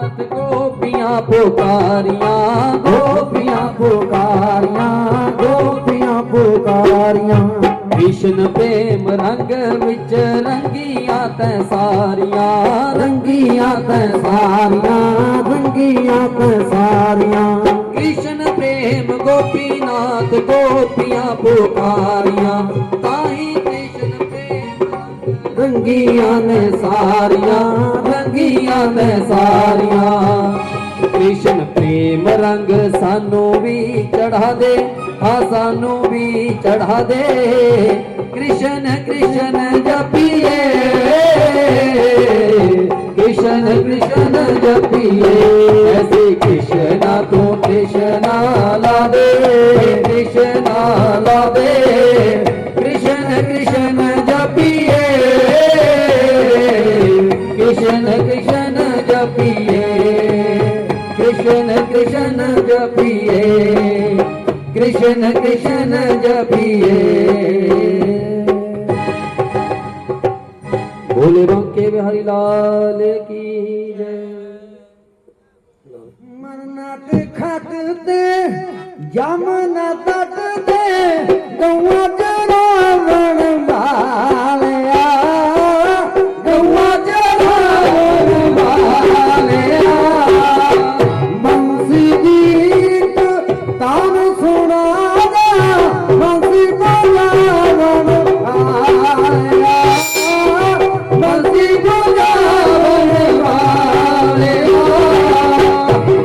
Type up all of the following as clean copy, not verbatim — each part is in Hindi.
गोपियां पुकारियां, गोपियां पुकारियां, गोपियां पुकारियां। कृष्ण प्रेम रंग विच रंगियां तै सारियां, रंगियां तै सारियां, रंगियां तै सारियां। कृष्ण प्रेम गोपीनाथ गोपियां पुकारियां, ताही कृष्ण प्रेम रंगियां ने सारियां, रंगियां ने सारियां। कृष्ण प्रेम रंग सानू भी चढ़ा दे, हाँ सानू भी चढ़ा दे। कृष्ण कृष्ण जपिए, कृष्ण कृष्ण जपिए। ऐसे कृष्णा तू कृष्णा ला दे, कृष्णा ला दे। कृष्ण कृष्ण जपिए, कृष्ण कृष्ण जपिए, कृष्ण कृष्ण जपिए, कृष्ण कृष्ण जपिए। बोले बांके बिहारी लाल की जय। मरनाट खटते जमुना तट दे गौआ चरावण वालिया, गौआ चरावण वालिया। बंसी गीत तान सुना जा, बंसी बजावन वालिया, बंसी बजावन वालिया।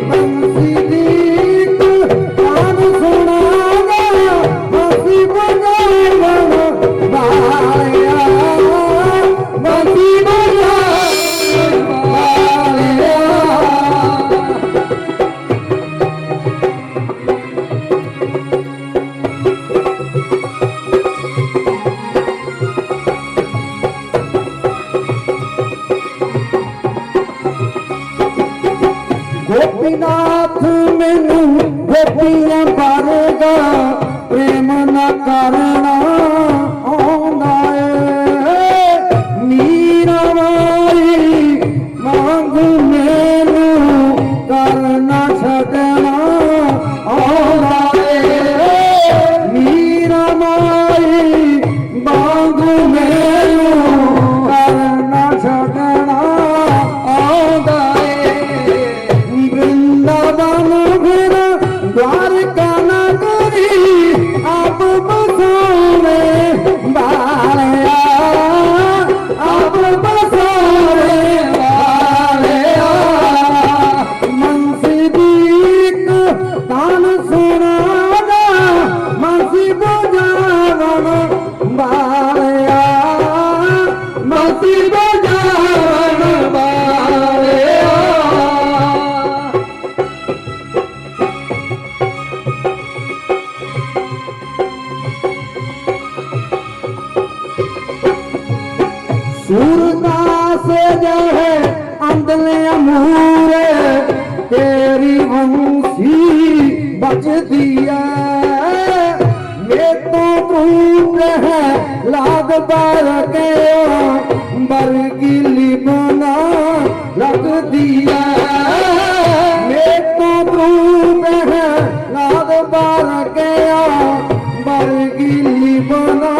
बंसी गीत तान सुना जा, बंसी बजावन वालिया, बंसी बजावन वालिया। गोपीनाथ मैनू गोपियां भरगा, प्रेम न करना आंदा ए। मीरा माई मांग मैनू करना छड़ना आंदा ए। मीरा माई मांग मैनू करना छड़ना आंदा ए। वृंदावन फिर द्वारका नगरी, आप बसोरे वालिया, आप बसोरे वालिया। मनसी दीक तान सुना जा, मनसी बजावन वालिया, मनसी बजावन वालिया। सूरदास जो है अंदले अमूरे, तेरी वंशी बचती है। ये तो टूट है लाग बार के बरगिली बना लगती है। ये तो टूट है लाग बार के बरगिली बना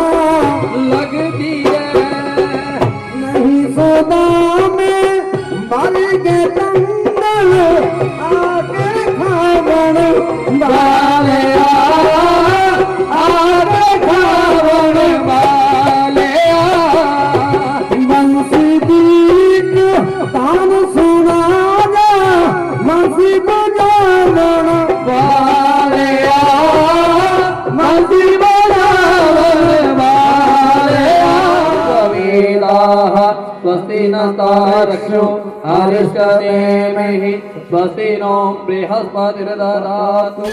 लगती है। नहीं सोदा में मर के तंगल आके खावन वालिया, आके खावन वालिया। बंसी दीक तान सुना जा, बंसी बजावन वालिया, बंसी बजावन वालिया। स्वस्ति न तारक्षो हरिष्ठनेमिः, स्वस्ति नो बृहस्पतिर्दधातु।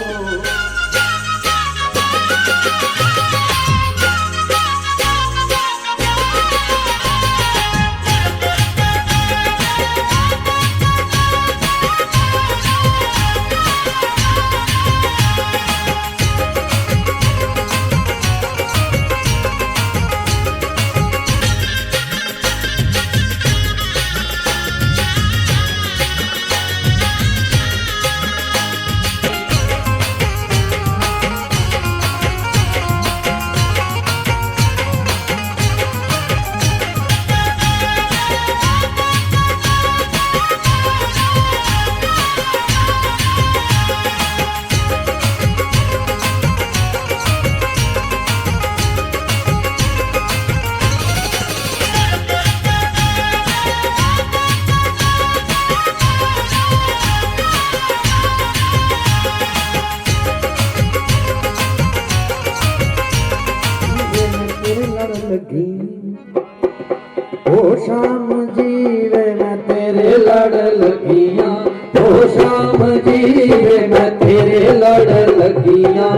ओ श्याम जी वे मैं तेरे लड़ लगियां, ओ श्याम जी वे मैं तेरे लड़ लगियां,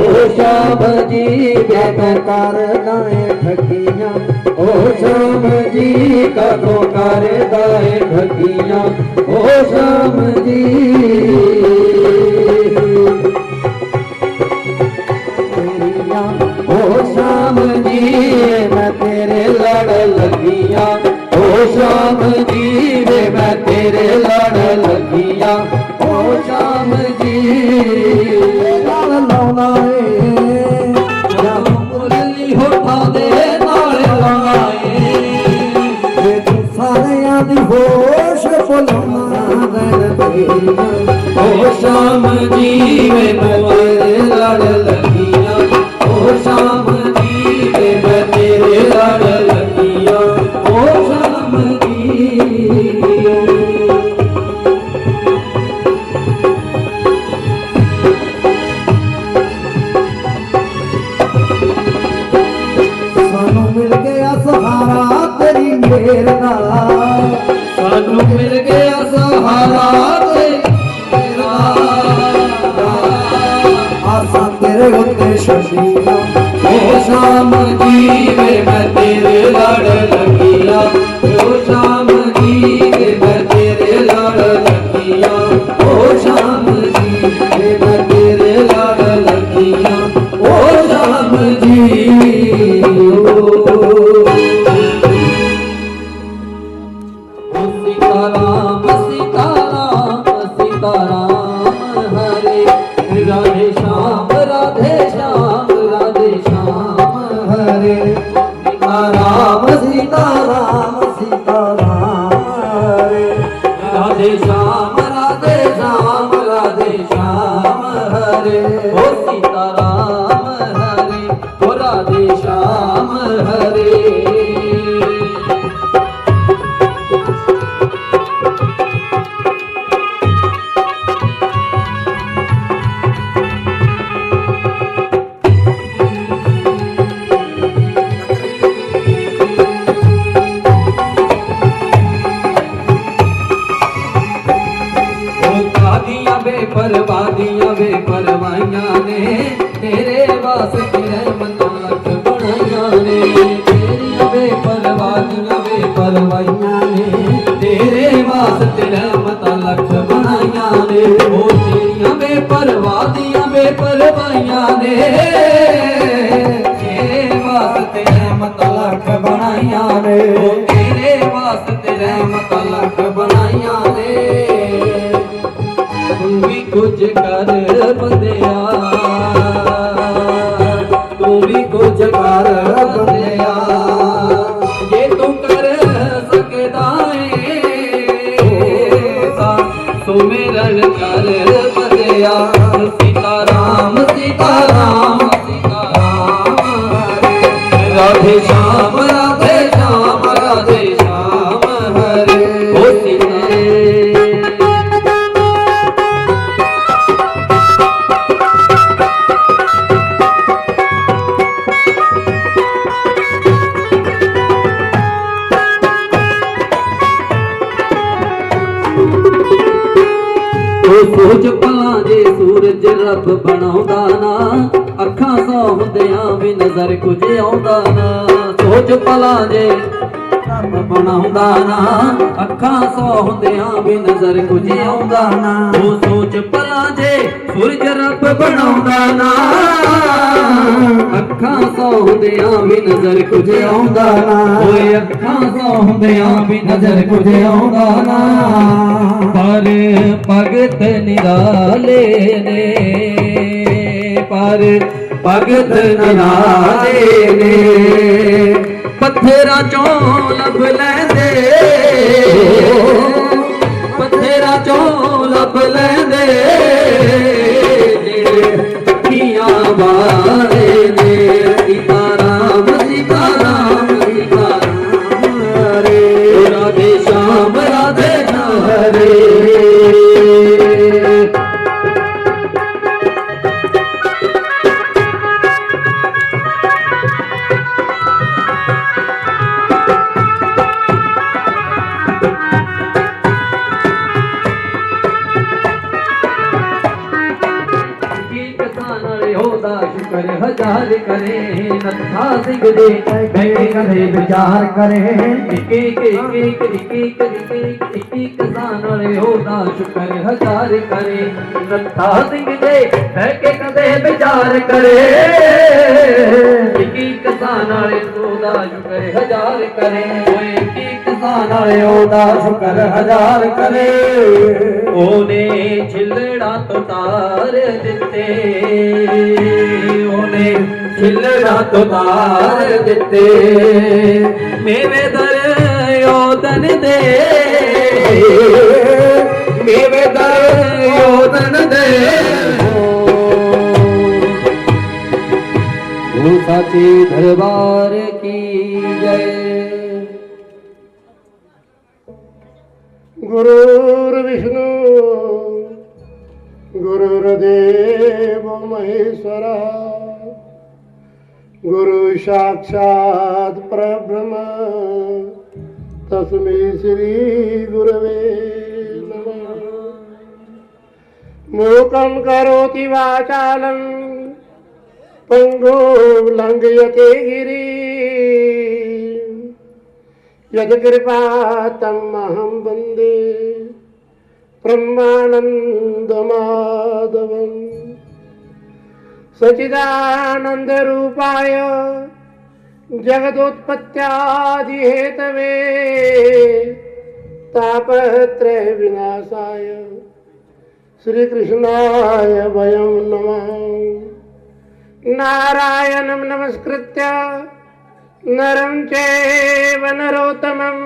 ओ श्याम जी वे मैं कर दाए ठगियां, ओ श्याम जी कदों कर दाए ठगियां, ओ श्याम जी ओ श्याम जी मैं तेरे लड़ लगियां, ओ श्याम जी वे मैं तेरे लड़ लगियां, ओ श्याम जी लाल लाउना ए जब मुरली होठा दे नाल लाउना ए वे तू सारियां दी होश भुलाउना गल तेरियां, ओ श्याम जी वे मैं तेरे लड़ लगियां, ओ श्याम जी वे मैं तेरे लड़ लगियां, ओ श्याम जी सानू मिल गया सहारा तेरी मेहर दा, सानू मिल गया सहारा तेरा आसा तेरे उत्ते छड़िया, ओ श्याम जी वे मैं तेरे लड़ लगिया, ओ श्याम जी वे मैं तेरे लड़ लगिया, ओ श्याम जी वे मैं तेरे लड़ लगिया, ओ श्याम जी सीताराम सीताराम सीताराम हरे राधे श्याम राधे श्याम राधे श्याम हरे सीताराम सीताराम सीताराम हरे राधे श्याम राधे श्याम राधे श्याम हरे ओ सीताराम हरे ओ राधे श्याम हरे परवादियां वे परवाइयां ने तेरे वास्ते रहमतां लख बनाइयां ने, तेरियां वे परवादियां वे परवाइयां ने तेरे वास्ते रहमतां लख बनाइयां ने, ओ तेरियां वे परवादियां वे परवाइयां ने तेरे वास्ते रहमतां लख बनाइयां ने, ओ तेरे वास्ते रहमतां लख बनाइयां ने, तू भी कुछ कर बंदिया, तू भी कुछ कर बंदिया, ये तू कर सकदा है सुमिरन कर बंदिया, सीताराम सीताराम सीताराम हरे राधे श्याम राधे श्याम राधे श्याम हरे ओ सीता सोच भला जे सूरज रब बनाउंदा ना, अखां सौ हुंदियां भी नजर कुछ आउंदा ना, सोच भला जे रब बनाउंदा ना, अखां सौ हुंदियां भी नजर कुछ आउंदा ना, ओ सोच भला जे सूरज रब बनाउंदा ना, अखां सौ हुंदियां भी नजर कुछ आउंदा ना, ओए अखां सौ हुंदियां भी नजर कुछ आउंदा ना, पर भगत निराले ने, पर भगत निराले ने पत्थरां चों लभ लैंदे, पत्थरां चों लभ लैंदे जेड़े अखियां वाले ने, सीताराम सीताराम सीताराम हरे राधे श्याम राधे श्याम हरे ओदा शुक्र हजार करे नत्था सिंह दे बैठे कदे विचार करे किसान वाले ओदा शुक्र हजार करे नत्था सिंह दे बैठे कदे विचार करे किसान वाले ओदा शुक्र हजार करे किसान वाले ओदा शुक्र हजार करे ओने छिलड़ा तो तार दिते ओने छिलड़ा तो तार दिते मेवे दर योदन दे मेवे दर योदन दे वो साची दरबार की जय। गुरुर्विष्णु गुरुर्देव महेश्वरा गुरु साक्षात् परब्रह्म तस्मै श्री गुरवे नमः। मूकं करोति वाचालं पंगुं लंघयते गिरिं यत्कृपातम् अहं वन्दे ब्रह्मानंद माधवं सच्चिदानंद रूपाय जगदोत्पत्त्यादि हेतवे तापत्रय विनाशाय श्री कृष्णाय वयं नमः। नारायणं नमस्कृत्य नरं चैव नरोत्तमं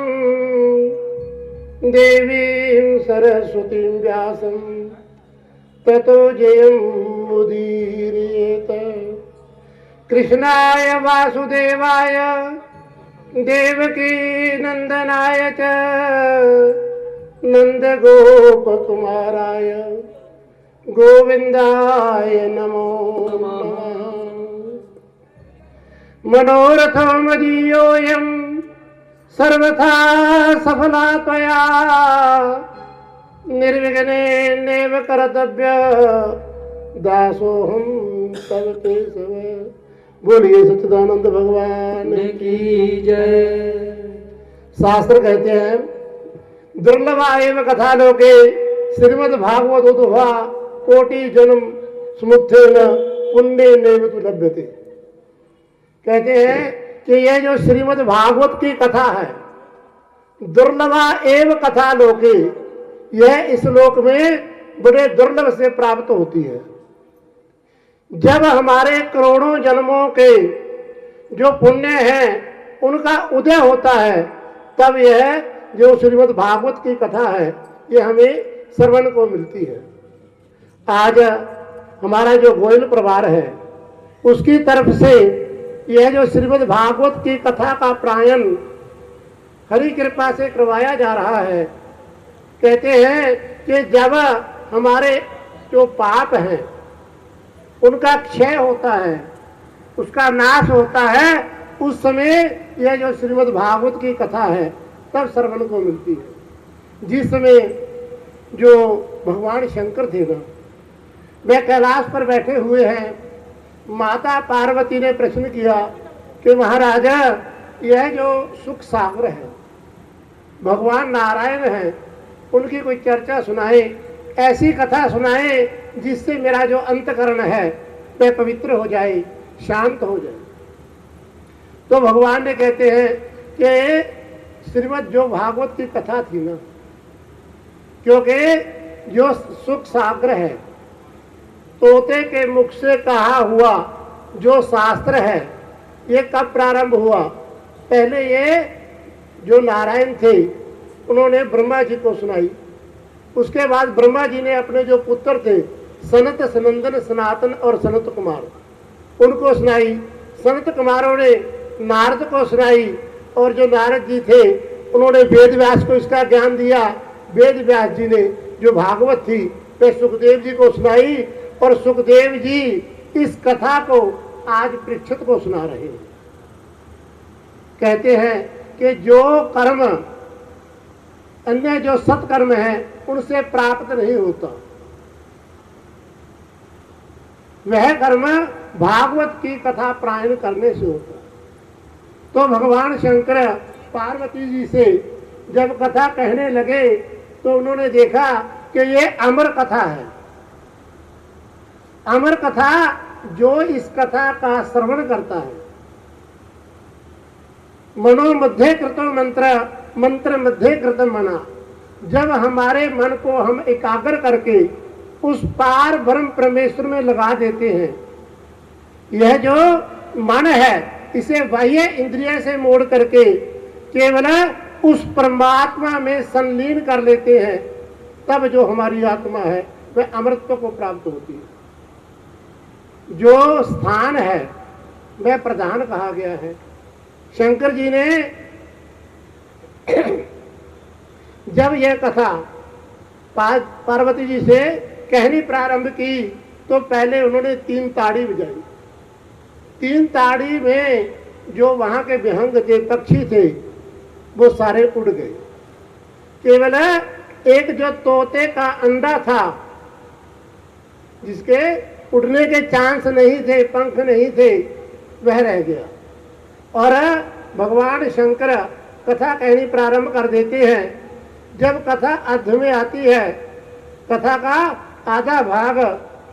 देवीं सरस्वतीं व्यासं ततो जयमुदीरयेत। कृष्णाय वासुदेवाय देवकी नंदनाय च नंदगोपकुमाराय गोविंदाय नमो नमः। मनोरथो मदीयोऽयं सर्वथा सफला त्वया निर्विघ्नेनैव कर्तव्य दासोऽहं तव केशव। बोलिए सच्चिदानंद भगवान की जय। शास्त्र कहते हैं दुर्लभा एव कथा लोके श्रीमद् भागवत उद्भवा कोटि जन्म समुत्थेन पुण्येनैव तु लभ्यते। कहते हैं कि यह जो श्रीमद् भागवत की कथा है दुर्लभा एव कथा लोके, यह इस लोक में बड़े दुर्लभ से प्राप्त होती है। जब हमारे करोड़ों जन्मों के जो पुण्य हैं उनका उदय होता है तब यह जो श्रीमद् भागवत की कथा है यह हमें श्रवण को मिलती है। आज हमारा जो गोयल परिवार है उसकी तरफ से यह जो श्रीमद् भागवत की कथा का प्रायण हरि कृपा से करवाया जा रहा है। कहते हैं कि जब हमारे जो पाप हैं उनका क्षय होता है, उसका नाश होता है, उस समय यह जो श्रीमद् भागवत की कथा है तब श्रवण को मिलती है। जिस समय जो भगवान शंकर थे ना, वे कैलाश पर बैठे हुए हैं। माता पार्वती ने प्रश्न किया कि महाराजा यह जो सुख सागर है भगवान नारायण हैं उनकी कोई चर्चा सुनाए, ऐसी कथा सुनाए जिससे मेरा जो अंतकरण है वह पवित्र हो जाए, शांत हो जाए। तो भगवान ने कहते हैं कि श्रीमद् जो भागवत की कथा थी ना, क्योंकि जो सुख सागर है तोते के मुख से कहा हुआ जो शास्त्र है ये कब प्रारंभ हुआ? पहले ये जो नारायण थे उन्होंने ब्रह्मा जी को सुनाई। उसके बाद ब्रह्मा जी ने अपने जो पुत्र थे सनत, सनंदन, सनातन और सनत कुमार उनको सुनाई। सनत कुमारों ने नारद को सुनाई और जो नारद जी थे उन्होंने वेद व्यास को इसका ज्ञान दिया। वेद व्यास जी ने जो भागवत थी वह सुखदेव जी को सुनाई और सुखदेव जी इस कथा को आज परीक्षित को सुना रहे हैं। कहते हैं कि जो कर्म अन्य जो सत्कर्म है उनसे प्राप्त नहीं होता, वह कर्म भागवत की कथा प्रायण करने से होता है। तो भगवान शंकर पार्वती जी से जब कथा कहने लगे तो उन्होंने देखा कि ये अमर कथा है। अमर कथा, जो इस कथा का श्रवण करता है, मनो मध्य कृतम मंत्र, मंत्र मध्य कृतम मना, जब हमारे मन को हम एकाग्र करके उस पार ब्रह्म परमेश्वर में लगा देते हैं, यह जो मन है इसे बाह्य इंद्रिय से मोड़ करके केवल उस परमात्मा में संलीन कर लेते हैं, तब जो हमारी आत्मा है वह अमृतत्व को प्राप्त होती है। जो स्थान है वह प्रधान कहा गया है। शंकर जी ने जब यह कथा पार्वती जी से कहनी प्रारंभ की तो पहले उन्होंने 3 ताड़ी बजाई। 3 ताड़ी में जो वहां के विहंग थे, पक्षी थे, वो सारे उड़ गए। केवल एक जो तोते का अंडा था, जिसके उड़ने के चांस नहीं थे, पंख नहीं थे, वह रह गया। और भगवान शंकर कथा कहनी प्रारंभ कर देते हैं। जब कथा अर्ध में आती है, कथा का आधा भाग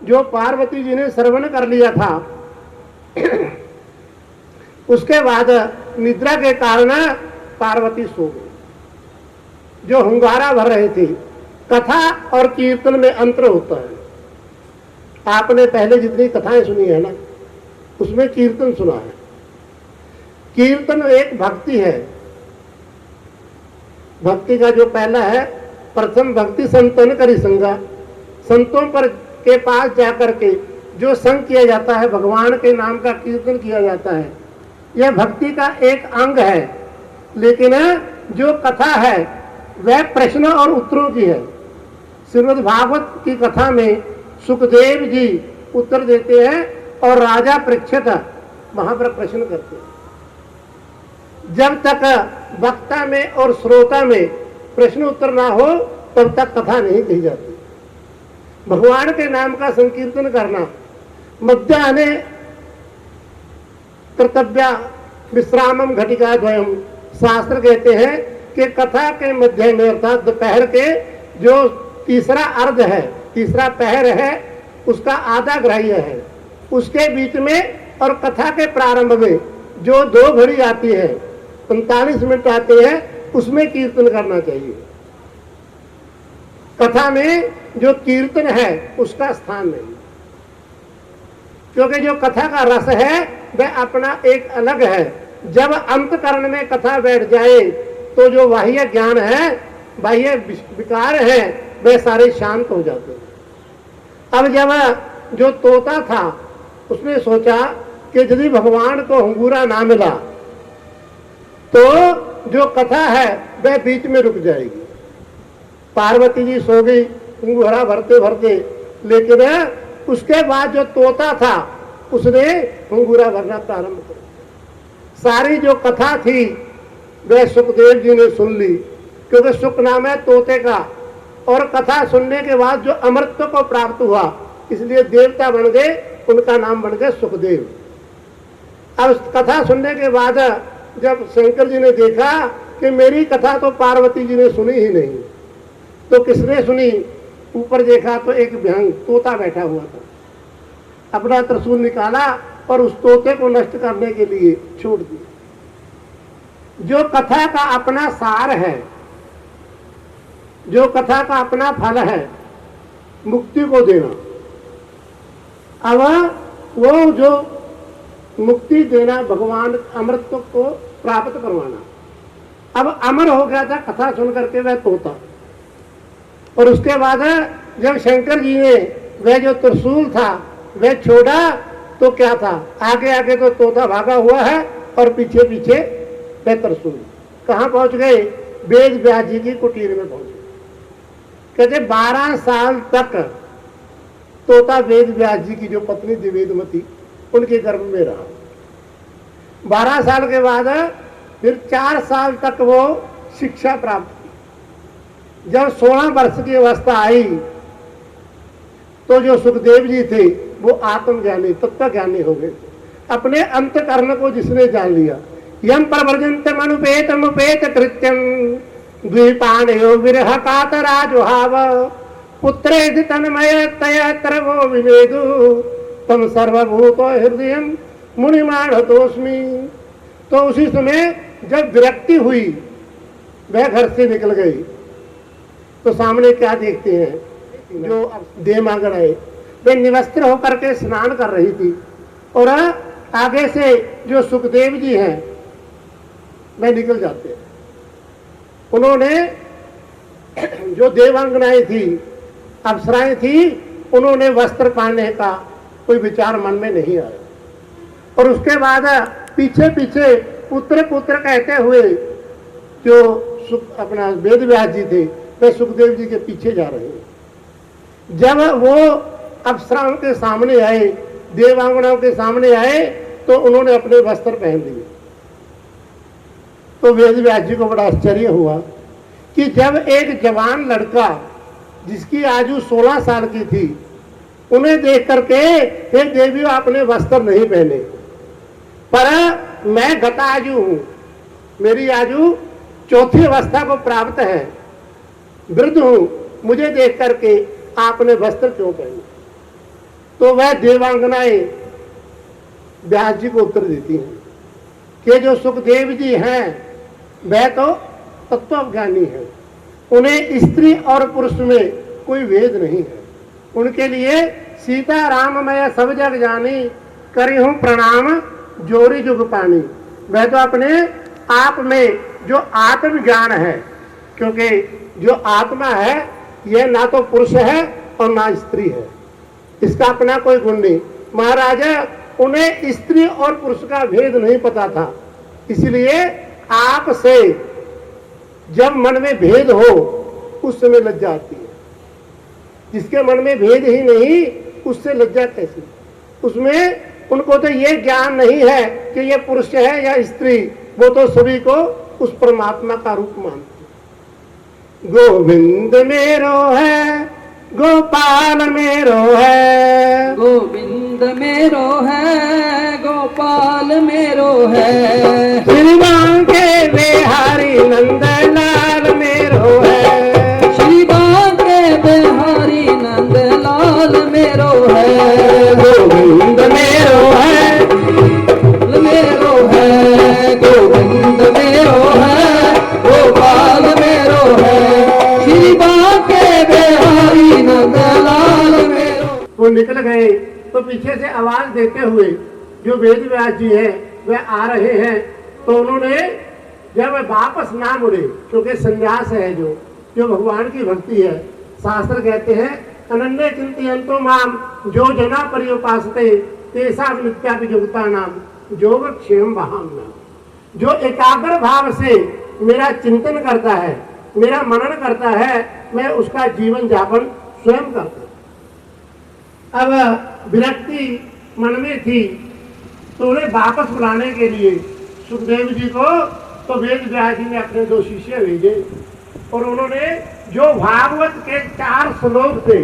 जो पार्वती जी ने श्रवण कर लिया था, उसके बाद निद्रा के कारण पार्वती सो गई। जो हुंगारा भर रहे थे, कथा और कीर्तन में अंतर होता है। आपने पहले जितनी कथाएं सुनी है ना, उसमें कीर्तन सुना है। कीर्तन एक भक्ति है। भक्ति का जो पहला है, प्रथम भक्ति संतन करी संगा, संतों पर के पास जाकर के जो संग किया जाता है, भगवान के नाम का कीर्तन किया जाता है, यह भक्ति का एक अंग है। लेकिन जो कथा है वह प्रश्न और उत्तरों की है। श्रीमद् भागवत की कथा में सुखदेव जी उत्तर देते हैं और राजा परीक्षित वहां पर प्रश्न करते हैं। जब तक वक्ता में और श्रोता में प्रश्न उत्तर ना हो तब तक कथा नहीं कही जाती। भगवान के नाम का संकीर्तन करना, मध्याह्ने कर्तव्य विश्रामम घटिका द्वयम, शास्त्र कहते हैं कि कथा के मध्य में अर्थात दोपहर के जो तीसरा अर्ध है, तीसरा पहर है, उसका आधा ग्राह्य है, उसके बीच में और कथा के प्रारंभ में जो 2 घड़ी आती है, 45 मिनट आते हैं, उसमें कीर्तन करना चाहिए। कथा में जो कीर्तन है उसका स्थान नहीं, क्योंकि जो कथा का रस है वह अपना एक अलग है। जब अंतकरण में कथा बैठ जाए तो जो बाह्य ज्ञान है, बाह्य विकार है, वे सारे शांत हो जाते हैं। अब जब जो तोता था उसने सोचा कि यदि भगवान को अंगूरा ना मिला तो जो कथा है वह बीच में रुक जाएगी। पार्वती जी सो गई अंगूरा भरते भरते, लेकिन उसके बाद जो तोता था उसने अंगूरा भरना प्रारंभ कर दिया। सारी जो कथा थी वह सुखदेव जी ने सुन ली, क्योंकि सुख नाम है तोते का, और कथा सुनने के बाद जो अमृतत्व को प्राप्त हुआ इसलिए देवता बन गए, उनका नाम बन गया सुखदेव। अब कथा सुनने के बाद जब शंकर जी ने देखा कि मेरी कथा तो पार्वती जी ने सुनी ही नहीं, तो किसने सुनी? ऊपर देखा तो एक विहंग तोता बैठा हुआ था। अपना त्रिशूल निकाला और उस तोते को नष्ट करने के लिए छोड़ दिया। जो कथा का अपना सार है, जो कथा का अपना फल है, मुक्ति को देना, अब वो जो मुक्ति देना, भगवान अमृतत्व को प्राप्त करवाना। अब अमर हो गया था कथा सुन करके वह तोता, और उसके बाद जब शंकर जी ने वह जो त्रिशूल था वह छोड़ा तो क्या था, आगे आगे तो तोता भागा हुआ है और पीछे पीछे वह त्रिशूल। कहाँ पहुंच गए? वेद व्यास जी की कुटीर में पहुंचे। कहते 12 साल तक तोता वेद व्यास जी की जो पत्नी दिवेदमती उनके गर्भ में रहा। 12 साल के बाद फिर 4 साल तक वो शिक्षा प्राप्त की। जब 16 वर्ष की अवस्था आई तो जो सुखदेव जी थे वो आत्मज्ञानी तत्वज्ञानी हो गए। अपने अंतकरण को जिसने जान लिया, यम प्रवर्जन्तं अनुपेतम उपेत कृत्यम द्विपाणयो विरह कातराजुहाव पुत्रेति तन्मय तयत्र वो विवेदु तम सर्वभूतो हृदयम मुनिमानतोस्मि। तो उसी समय जब विरक्ति हुई, वह घर से निकल गई, तो सामने क्या देखते हैं, जो देवमागण है वे निवस्त्र होकर के स्नान कर रही थी, और आगे से जो सुखदेव जी हैं वे निकल जाते हैं। उन्होंने जो देवांगनाएं थी, अप्सराएं थी, उन्होंने वस्त्र पहनने का कोई विचार मन में नहीं आया। और उसके बाद पीछे पीछे पुत्र पुत्र कहते हुए जो अपना वेद व्यास जी थे, वे सुखदेव जी के पीछे जा रहे हैं। जब वो अप्सराओं के सामने आए, देवांगनाओं के सामने आए, तो उन्होंने अपने वस्त्र पहन लिए। तो वेद व्यास जी को बड़ा आश्चर्य हुआ कि जब एक जवान लड़का जिसकी आयु 16 साल की थी, उन्हें देख करके हे देवियों आपने वस्त्र नहीं पहने, पर मैं गतायु हूं, मेरी आयु चौथी अवस्था को प्राप्त है, वृद्ध हूं, मुझे देख करके आपने वस्त्र क्यों पहने? तो वह देवांगनाएं व्यास जी को उत्तर देती हैं कि जो सुखदेव जी हैं वह तो तत्वज्ञानी है, उन्हें स्त्री और पुरुष में कोई भेद नहीं है। उनके लिए सीता राम मैं सब जग जानी, करी हूं प्रणाम जोरी जुग पानी। वह तो अपने आप में जो आत्मज्ञान है, क्योंकि जो आत्मा है यह ना तो पुरुष है और ना स्त्री है, इसका अपना कोई गुण नहीं। महाराजा उन्हें स्त्री और पुरुष का भेद नहीं पता था, इसलिए आपसे जब मन में भेद हो उस समय लज्जा आती है। जिसके मन में भेद ही नहीं उससे लज्जा कैसी? उसमें उनको तो ये ज्ञान नहीं है कि ये पुरुष है या स्त्री, वो तो सभी को उस परमात्मा का रूप मानते। गोविंद मेरो है, गोपाल मेरो है, गोविंद मेरो है, गोपाल मेरो है, श्री बांके बिहारी नंद लाल मेरो है, श्री बांके बिहारी नंद लाल मेरो है, गोविंद मेरो है, मेरो है, गोविंद मेरो है, गोपाल मेरो है, श्री बांके बिहारी नंद लाल मेरो। वो निकल गए तो पीछे से आवाज देते हुए जो वेद व्यास जी हैं वह आ रहे हैं। तो उन्होंने जब वापस ना मुड़े, क्योंकि संन्यास है जो भगवान की भक्ति है, शास्त्र कहते हैं अनन्य चिंतयन्तो माम जो जना पर्युपासते तेषां नित्याभियुक्ता नाम योग क्षेम वहाम नाम। जो एकाग्र भाव से मेरा चिंतन करता है, मेरा मनन करता है, मैं उसका जीवन यापन स्वयं करता हूं। अब विरक्ति मन में थी, तो उन्हें वापस बुलाने के लिए सुखदेव जी को तो वेद व्यास जी ने अपने 2 शिष्य भेजे, और उन्होंने जो भागवत के 4 श्लोक थे,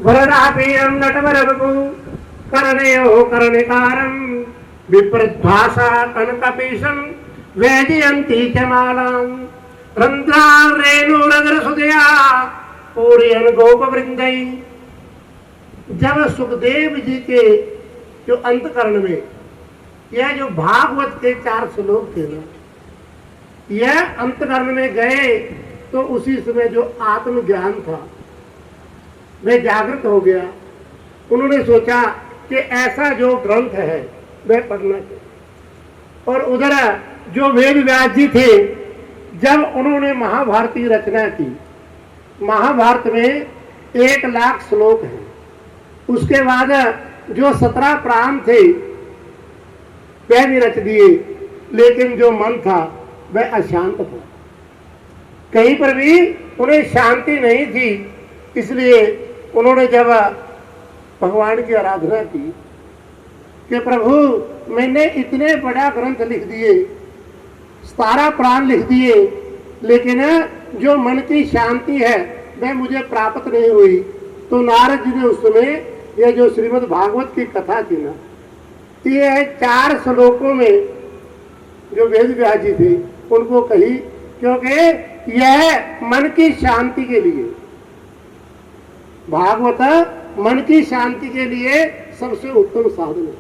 वरदापीरम नटवरवपु करणयो कर्णिकारम विप्रद्भाषा कनकपीशम वैजयंती च मालाम रंध्रान रेणुरग्रसुदया पूरयन गोपवृंदै। जब सुखदेव जी के जो अंतकरण में यह जो भागवत के 4 श्लोक थे ना, यह अंतकरण में गए, तो उसी समय जो आत्मज्ञान था वह जागृत हो गया। उन्होंने सोचा कि ऐसा जो ग्रंथ है वह पढ़ना चाहिए। और उधर जो वेद व्यास जी थे, जब उन्होंने महाभारत की रचना की, महाभारत में 1 लाख श्लोक हैं, उसके बाद जो 17 प्राण थे वह भी रच दिए, लेकिन जो मन था वह अशांत था, कहीं पर भी उन्हें शांति नहीं थी। इसलिए उन्होंने जब भगवान की आराधना की कि प्रभु मैंने इतने बड़ा ग्रंथ लिख दिए, 17 प्राण लिख दिए, लेकिन जो मन की शांति है वह मुझे प्राप्त नहीं हुई। तो नारद जी ने उस समय ये जो श्रीमद् भागवत की कथा थी ना, ये 4 श्लोकों में जो वेद व्यास जी थे उनको कही, क्योंकि यह मन की शांति के लिए, भागवत मन की शांति के लिए सबसे उत्तम साधन है।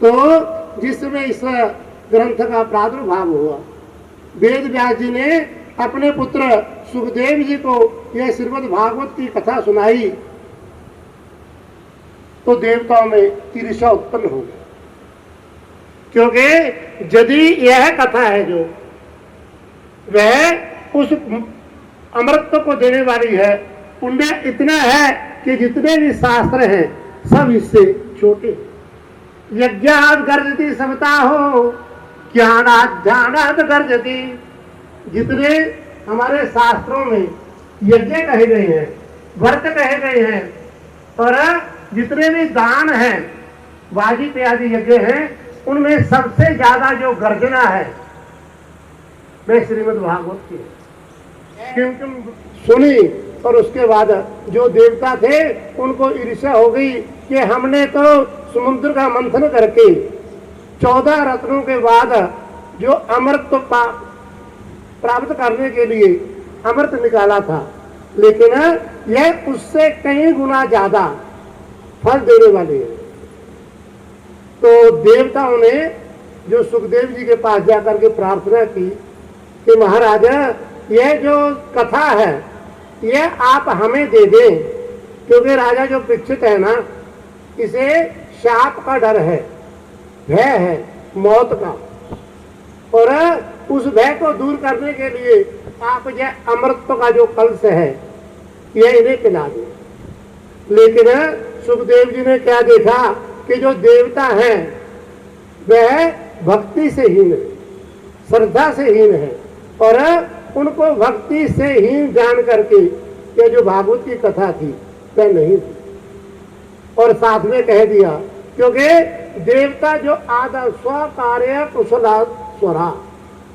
तो जिस समय इस ग्रंथ का प्रादुर्भाव हुआ, वेद व्यास जी ने अपने पुत्र सुखदेव जी को यह श्रीमद् भागवत की कथा सुनाई, तो देवताओं में ईर्ष्या उत्पन्न हो गई, क्योंकि यदि यह कथा है जो वह उस अमृत को देने वाली है, पुण्य इतना है कि जितने भी शास्त्र हैं सब इससे छोटे हैं। यज्ञात गर्जति समता हो, ज्ञानात ध्यानात गर्जति। जितने हमारे शास्त्रों में यज्ञ कहे गए हैं, व्रत कहे गए हैं, और जितने भी दान हैं, वाजिब आदि यज्ञ हैं, उनमें सबसे ज्यादा जो गर्जना है वह श्रीमद् भागवत की है। क्योंकि सुनी और उसके बाद जो देवता थे उनको ईर्ष्या हो गई कि हमने तो समुद्र का मंथन करके 14 रत्नों के बाद जो अमृत प्राप्त करने के लिए अमृत निकाला था, लेकिन यह उससे कई गुना ज्यादा फल देने वाली है। तो देवताओं ने जो सुखदेव जी के पास जाकर के प्रार्थना की कि महाराज, यह जो कथा है यह आप हमें दे दें, क्योंकि राजा जो परीक्षित है ना, इसे शाप का डर है, भय है मौत का, और उस भय को दूर करने के लिए आप यह अमृत का जो कलश है यह इन्हें पिला दें। लेकिन सुखदेव जी ने क्या देखा कि जो देवता हैं वह भक्ति से हीन है, श्रद्धा से हीन है, और उनको भक्ति से हीन जान करके ये जो भागवत की कथा थी वह नहीं थी। और साथ में कह दिया, क्योंकि देवता जो आदर स्व कार्य कुशला स्वरा,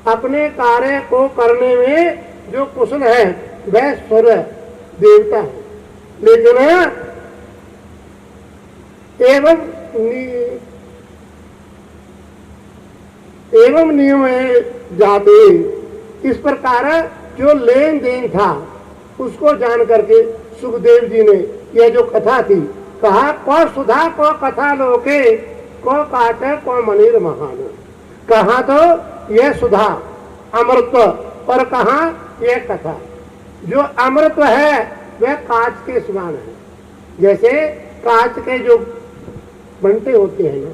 अपने कार्य को करने में जो कुशल है वह स्वर देवता है। लेकिन एवं नियम जाते, इस प्रकार जो लेन देन था उसको जान करके सुखदेव जी ने यह जो कथा थी कहा, को सुधा को कथा लोके को काटे को मनीर महान। कहा तो यह सुधा अमृत, और कहा यह कथा। जो अमृत है वह कांच के समान है, जैसे कांच के जो बंटे होते हैं ना,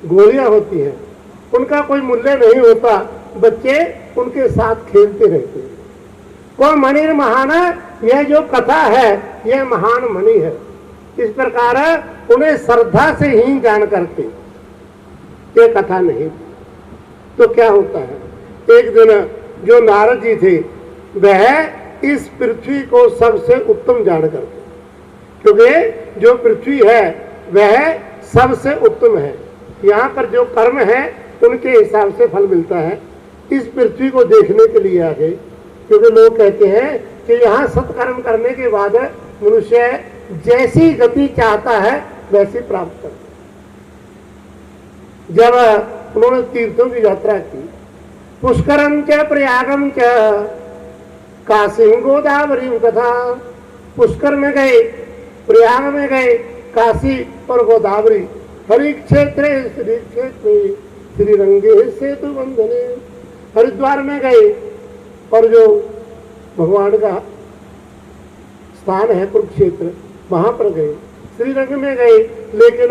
गोलियां होती हैं, उनका कोई मूल्य नहीं होता, बच्चे उनके साथ खेलते रहते हैं। को मणिर महान, यह जो कथा है यह महान मणि है। इस प्रकार उन्हें श्रद्धा से हीन जान करके ये कथा नहीं। तो क्या होता है, एक दिन जो नारद जी थे वह इस पृथ्वी को सबसे उत्तम जान करके, क्योंकि जो पृथ्वी है वह सबसे उत्तम है, यहाँ पर जो कर्म है उनके हिसाब से फल मिलता है। इस पृथ्वी को देखने के लिए आ गए, क्योंकि लोग कहते हैं कि यहाँ सत्कर्म करने के बाद मनुष्य जैसी गति चाहता है वैसी प्राप्त करता है। जब उन्होंने तीर्थों की यात्रा की, पुष्करम च प्रयागम च काशी गोदावरी तथा, पुष्कर में गए, प्रयाग में गए, काशी और गोदावरी, हरि क्षेत्र श्री क्षेत्र श्रीरंगे सेतु बंधने, हरिद्वार में गए और जो भगवान का स्थान है कुरुक्षेत्र वहां पर गए, श्रीरंग में गए, लेकिन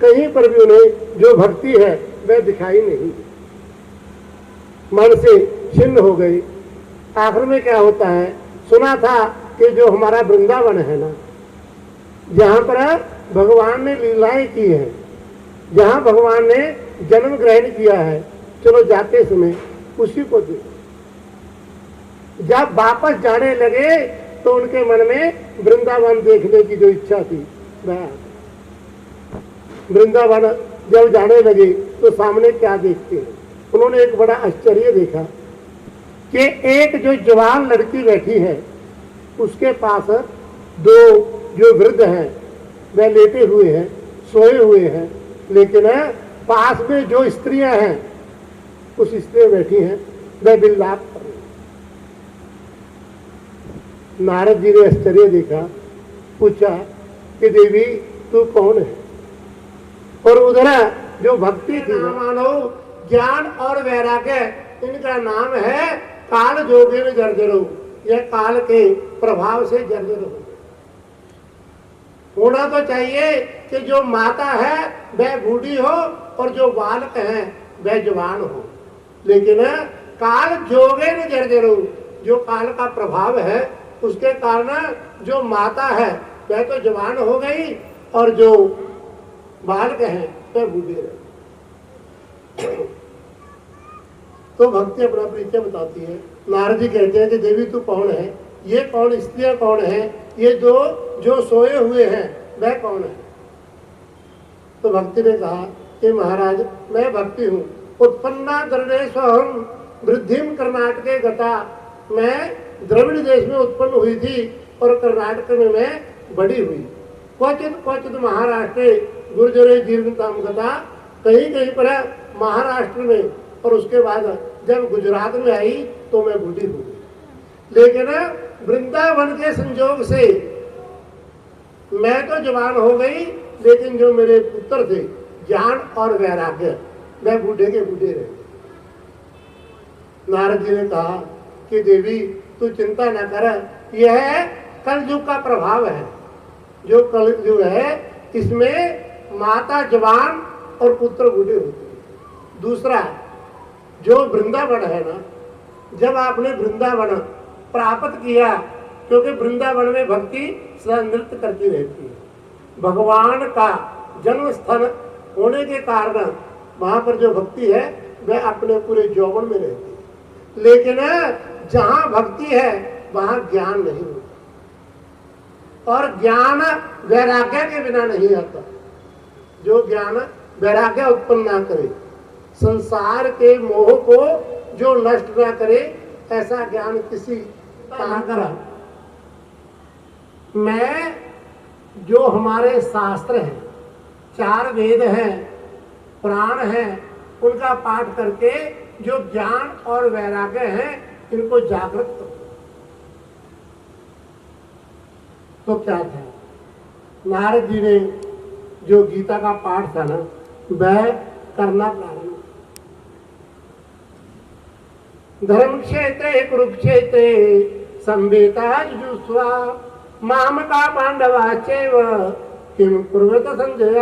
कहीं पर भी उन्हें जो भक्ति है वह दिखाई नहीं, मन से छिन्न हो गई। आखिर में क्या होता है, सुना था कि जो हमारा वृंदावन है ना, जहाँ पर भगवान ने लीलाएं की है, जहाँ भगवान ने जन्म ग्रहण किया है, चलो जाते समय उसी को देखो। जब वापस जाने लगे तो उनके मन में वृंदावन देखने की जो इच्छा थी वह, वृंदावन जब जाने लगे तो सामने क्या देखते हैं, उन्होंने एक बड़ा आश्चर्य देखा कि एक जो जवान लड़की बैठी है उसके पास दो जो वृद्ध हैं वह लेटे हुए हैं, सोए हुए हैं, लेकिन पास में जो स्त्रियां हैं उस स्त्रियां बैठी हैं, वह विलाप कर रही हैं। नारद जी ने आश्चर्य देखा, पूछा कि देवी तू कौन है? और उधर जो भक्ति थी, मानो ज्ञान और वैराग्य, इनका नाम है काल जोगिन जर्जरो। यह काल के प्रभाव से जर्जर हो। होना तो चाहिए कि जो माता है वह बूढ़ी हो और जो बालक है वह जवान हो, लेकिन काल जोगिन जर्जरो, जो काल का प्रभाव है उसके कारण जो माता है वह तो जवान हो गई और जो बालक है वह बूढ़े रहे। तो भक्ति अपना परिचय बताती है। नारद जी कहते हैं कि देवी तू कौन है? ये कौन स्त्रियां कौन है? ये जो सोए हुए हैं वह कौन है? तो भक्ति ने कहा कि महाराज मैं भक्ति हूँ। उत्पन्ना द्रविड़ेश्वरम वृद्धिम कर्नाटके गता। मैं द्रविड़ देश में उत्पन्न हुई थी और कर्नाटक में मैं बड़ी हुई। क्वचित क्वचित महाराष्ट्र गुर्जरे जीर्णताम गता। कहीं कहीं पर महाराष्ट्र में, और उसके बाद जब गुजरात में आई तो मैं बूढ़ी हुई। लेकिन वृंदावन के संयोग से मैं तो जवान हो गई, लेकिन जो मेरे पुत्र थे ज्ञान और वैराग्य वह बूढ़े के बूढ़े रहे। नारद जी ने कहा कि देवी तू चिंता न कर, यह कलयुग का प्रभाव है। जो कलयुग है इसमें माता जवान और पुत्र बूढ़े होते हैं। दूसरा जो वृंदावन है ना, जब आपने वृंदावन प्राप्त किया, क्योंकि वृंदावन में भक्ति सदा नृत्य करती रहती है। भगवान का जन्म स्थल होने के कारण वहां पर जो भक्ति है वह अपने पूरे यौवन में रहती है। लेकिन जहां भक्ति है वहां ज्ञान नहीं होता, और ज्ञान वैराग्य के बिना नहीं आता। जो ज्ञान वैराग्य उत्पन्न ना करे, संसार के मोह को जो नष्ट ना करे, ऐसा ज्ञान किसी का ना करा। मैं जो हमारे शास्त्र हैं, 4 वेद हैं, पुराण हैं, उनका पाठ करके जो ज्ञान और वैराग्य है इनको जागृत करो। तो क्या था, नारद जी ने जो गीता का पाठ था ना वह करना प्रारंभ। धर्म क्षेत्रे कुरुक्षेत्रे संवेता जुजुस्वा माम का पांडवा चैव किम कुर्वत संजय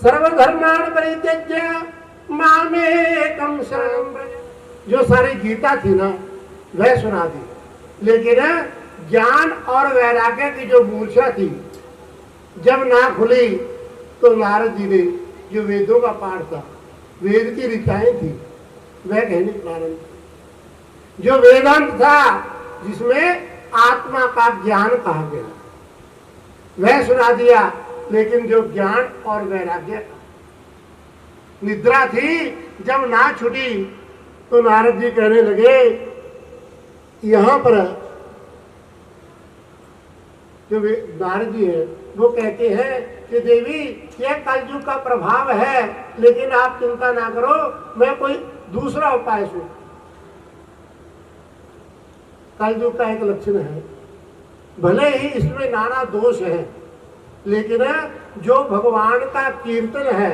सर्वधर्मान् परित्यज्य मामेकं शरणं व्रज। जो सारी गीता थी ना वह सुना दी, लेकिन ज्ञान और वैराग्य की जो मूर्छा थी जब ना खुली तो नारद जी ने जो वेदों का पाठ था, वेद की ऋचाएं थी, वह कहने प्रारंभ। जो वेदांत था जिसमें आत्मा का ज्ञान कहा गया वह सुना दिया, लेकिन जो ज्ञान और वैराग्य का निद्रा थी जब ना छूटी तो नारद जी कहने लगे, यहां पर जो नारद जी है वो कहते हैं कि देवी यह कलयुग का प्रभाव है, लेकिन आप चिंता ना करो, मैं कोई दूसरा उपाय सुन। कलयुग का एक लक्षण है, भले ही इसमें नाना दोष है, लेकिन जो भगवान का कीर्तन है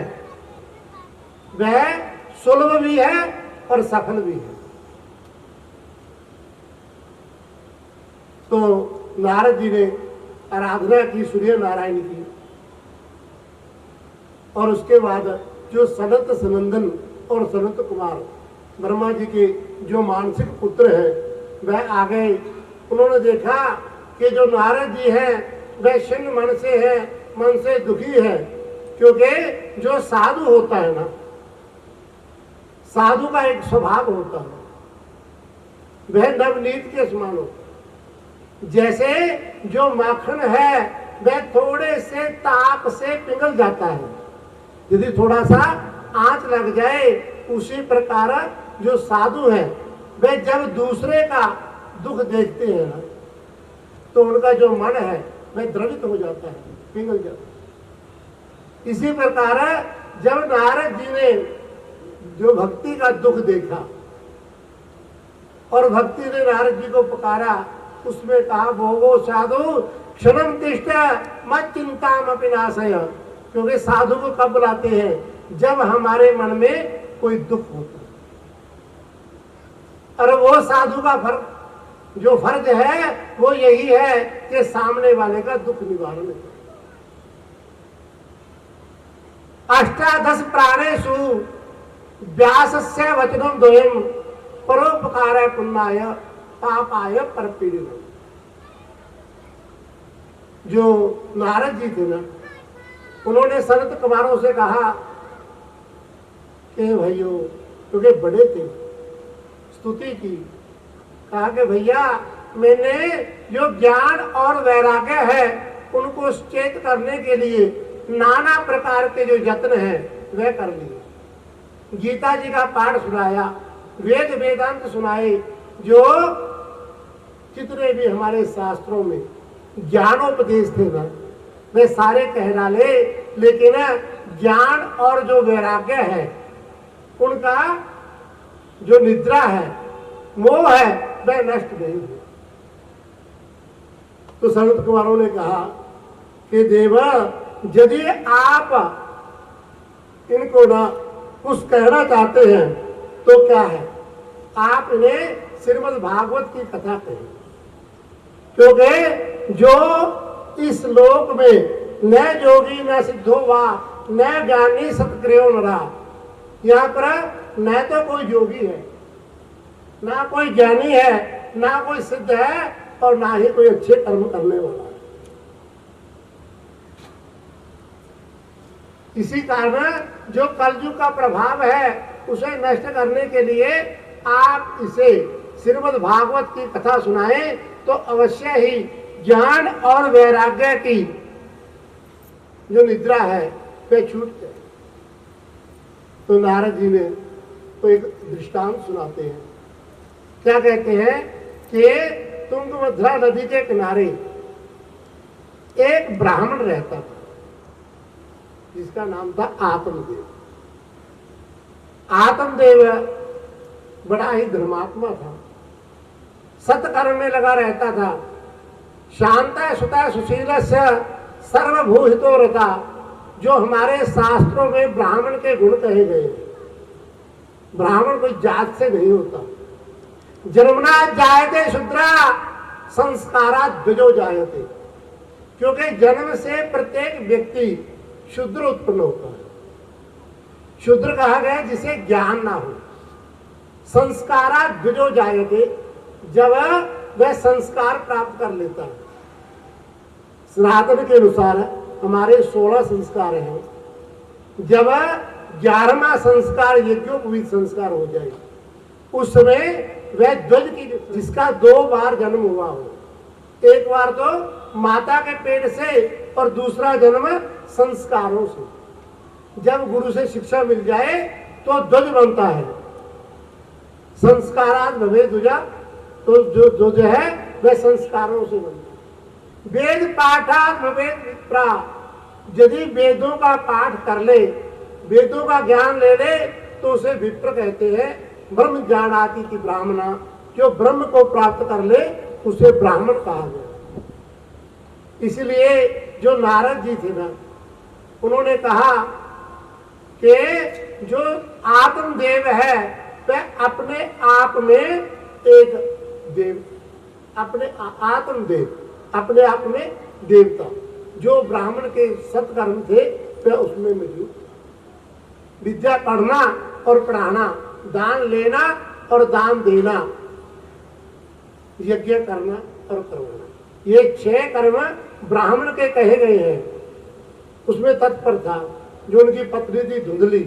वह सुलभ भी है और सफल भी है। तो नारद जी ने आराधना की सूर्य नारायण की, और उसके बाद जो सनत सनंदन और सनत कुमार ब्रह्मा जी के जो मानसिक पुत्र हैं वह आ गए। उन्होंने देखा कि जो नारद जी हैं वह छिन्न मन से है, मन से दुखी है, क्योंकि जो साधु होता है ना, साधु का एक स्वभाव होता है, वह नवनीत के समान होता है। जैसे जो माखन है वह थोड़े से ताप से पिघल जाता है, यदि थोड़ा सा आंच लग जाए, उसी प्रकार जो साधु है वह जब दूसरे का दुख देखते हैं ना तो उनका जो मन है वह द्रवित हो जाता है, पिघल जाता है। इसी प्रकार जब नारद जी ने जो भक्ति का दुख देखा और भक्ति ने नारद जी को पुकारा, उसमें कहा भोगो साधु क्षणम तिष्ठ मत चिंताम अपि नाशय। क्योंकि साधु को कब बुलाते हैं? जब हमारे मन में कोई दुख होता है। और वो साधु का जो फर्ज है वो यही है कि सामने वाले का दुख निवारण करे। अष्टादश प्राणेषु व्यासस्य वचनम द्वयम् परोपकाराय पुण्याय पापाय परपीड़िनम्। जो नारद जी थे ना, उन्होंने संत कुमारों से कहा कि भाइयों, क्योंकि बड़े थे, स्तुति की, कहा कि भैया मैंने जो ज्ञान और वैराग्य है उनको चेत करने के लिए नाना प्रकार के जो यत्न है वह कर लिए। गीता जी का पाठ सुनाया, वेद वेदांत सुनाए, जो जितने भी हमारे शास्त्रों में ज्ञानोपदेश थे ना वे सारे कह डाले, लेकिन ज्ञान और जो वैराग्य है उनका जो निद्रा है, मोह है, वह नष्ट नहीं हुआ। तो संत कुमारों ने कहा कि देव, यदि आप इनको ना कुछ कहना चाहते हैं तो क्या है, आप इन्हें श्रीमद् भागवत की कथा कहें। क्योंकि जो इस लोक में न जोगी न सिद्धो वा न ज्ञानी सत्क्रियो नरा, यहाँ पर न तो कोई योगी है, ना कोई ज्ञानी है, ना कोई सिद्ध है, और ना ही कोई अच्छे कर्म करने वाला है। इसी कारण जो कलयुग का प्रभाव है उसे नष्ट करने के लिए आप इसे श्रीमद् भागवत की कथा सुनाएं तो अवश्य ही ज्ञान और वैराग्य की जो निद्रा है वह छूट जाए। तो नारद जी ने तो एक दृष्टांत सुनाते हैं। क्या कहते हैं कि तुंगभद्रा नदी के किनारे एक ब्राह्मण रहता था जिसका नाम था आत्मदेव। आत्मदेव बड़ा ही धर्मात्मा था, सत्कर्म में लगा रहता था। शांत सुता सुशील सर्वभूहितो रता, जो हमारे शास्त्रों में ब्राह्मण के गुण कहे गए। ब्राह्मण कोई जात से नहीं होता। जन्मना जायते शूद्रा संस्कारा द्विजो जायते, क्योंकि जन्म से प्रत्येक व्यक्ति शूद्र उत्पन्न होता है। शूद्र कहा गया जिसे ज्ञान ना हो। संस्कारा द्विजो जायते, जब वह संस्कार प्राप्त कर लेता है। सनातन के अनुसार हमारे 16 संस्कार हैं। जब 11वां संस्कार यज्ञोपवीत संस्कार हो जाए उस समय वह ध्वज की, जिसका 2 बार जन्म हुआ हो, एक बार तो माता के पेट से और दूसरा जन्म संस्कारों से, जब गुरु से शिक्षा मिल जाए तो ध्वज बनता है। संस्कारात भवे ध्वजा, तो जो है वह संस्कारों से बनता है। वेद पाठात भवेद विप्रा, यदि वेदों का पाठ कर ले, वेदों का ज्ञान ले ले तो उसे विप्र कहते हैं। ब्रह्म ज्ञानाति थी ब्राह्मणा, जो ब्रह्म को प्राप्त कर ले उसे ब्राह्मण कहा गया। इसलिए जो नारद जी थे ना, उन्होंने कहा कि जो आत्मदेव है वह अपने आप में एक देव, अपने आत्मदेव, अपने आप में देवता। जो ब्राह्मण के सत्कर्म थे वह उसमें मौजूद। विद्या पढ़ना और पढ़ाना, दान लेना और दान देना, यज्ञ करना और करवाना, ये 6 कर्म ब्राह्मण के कहे गए हैं। उसमें तत्पर था जो उनकी पत्नी थी धुंधली,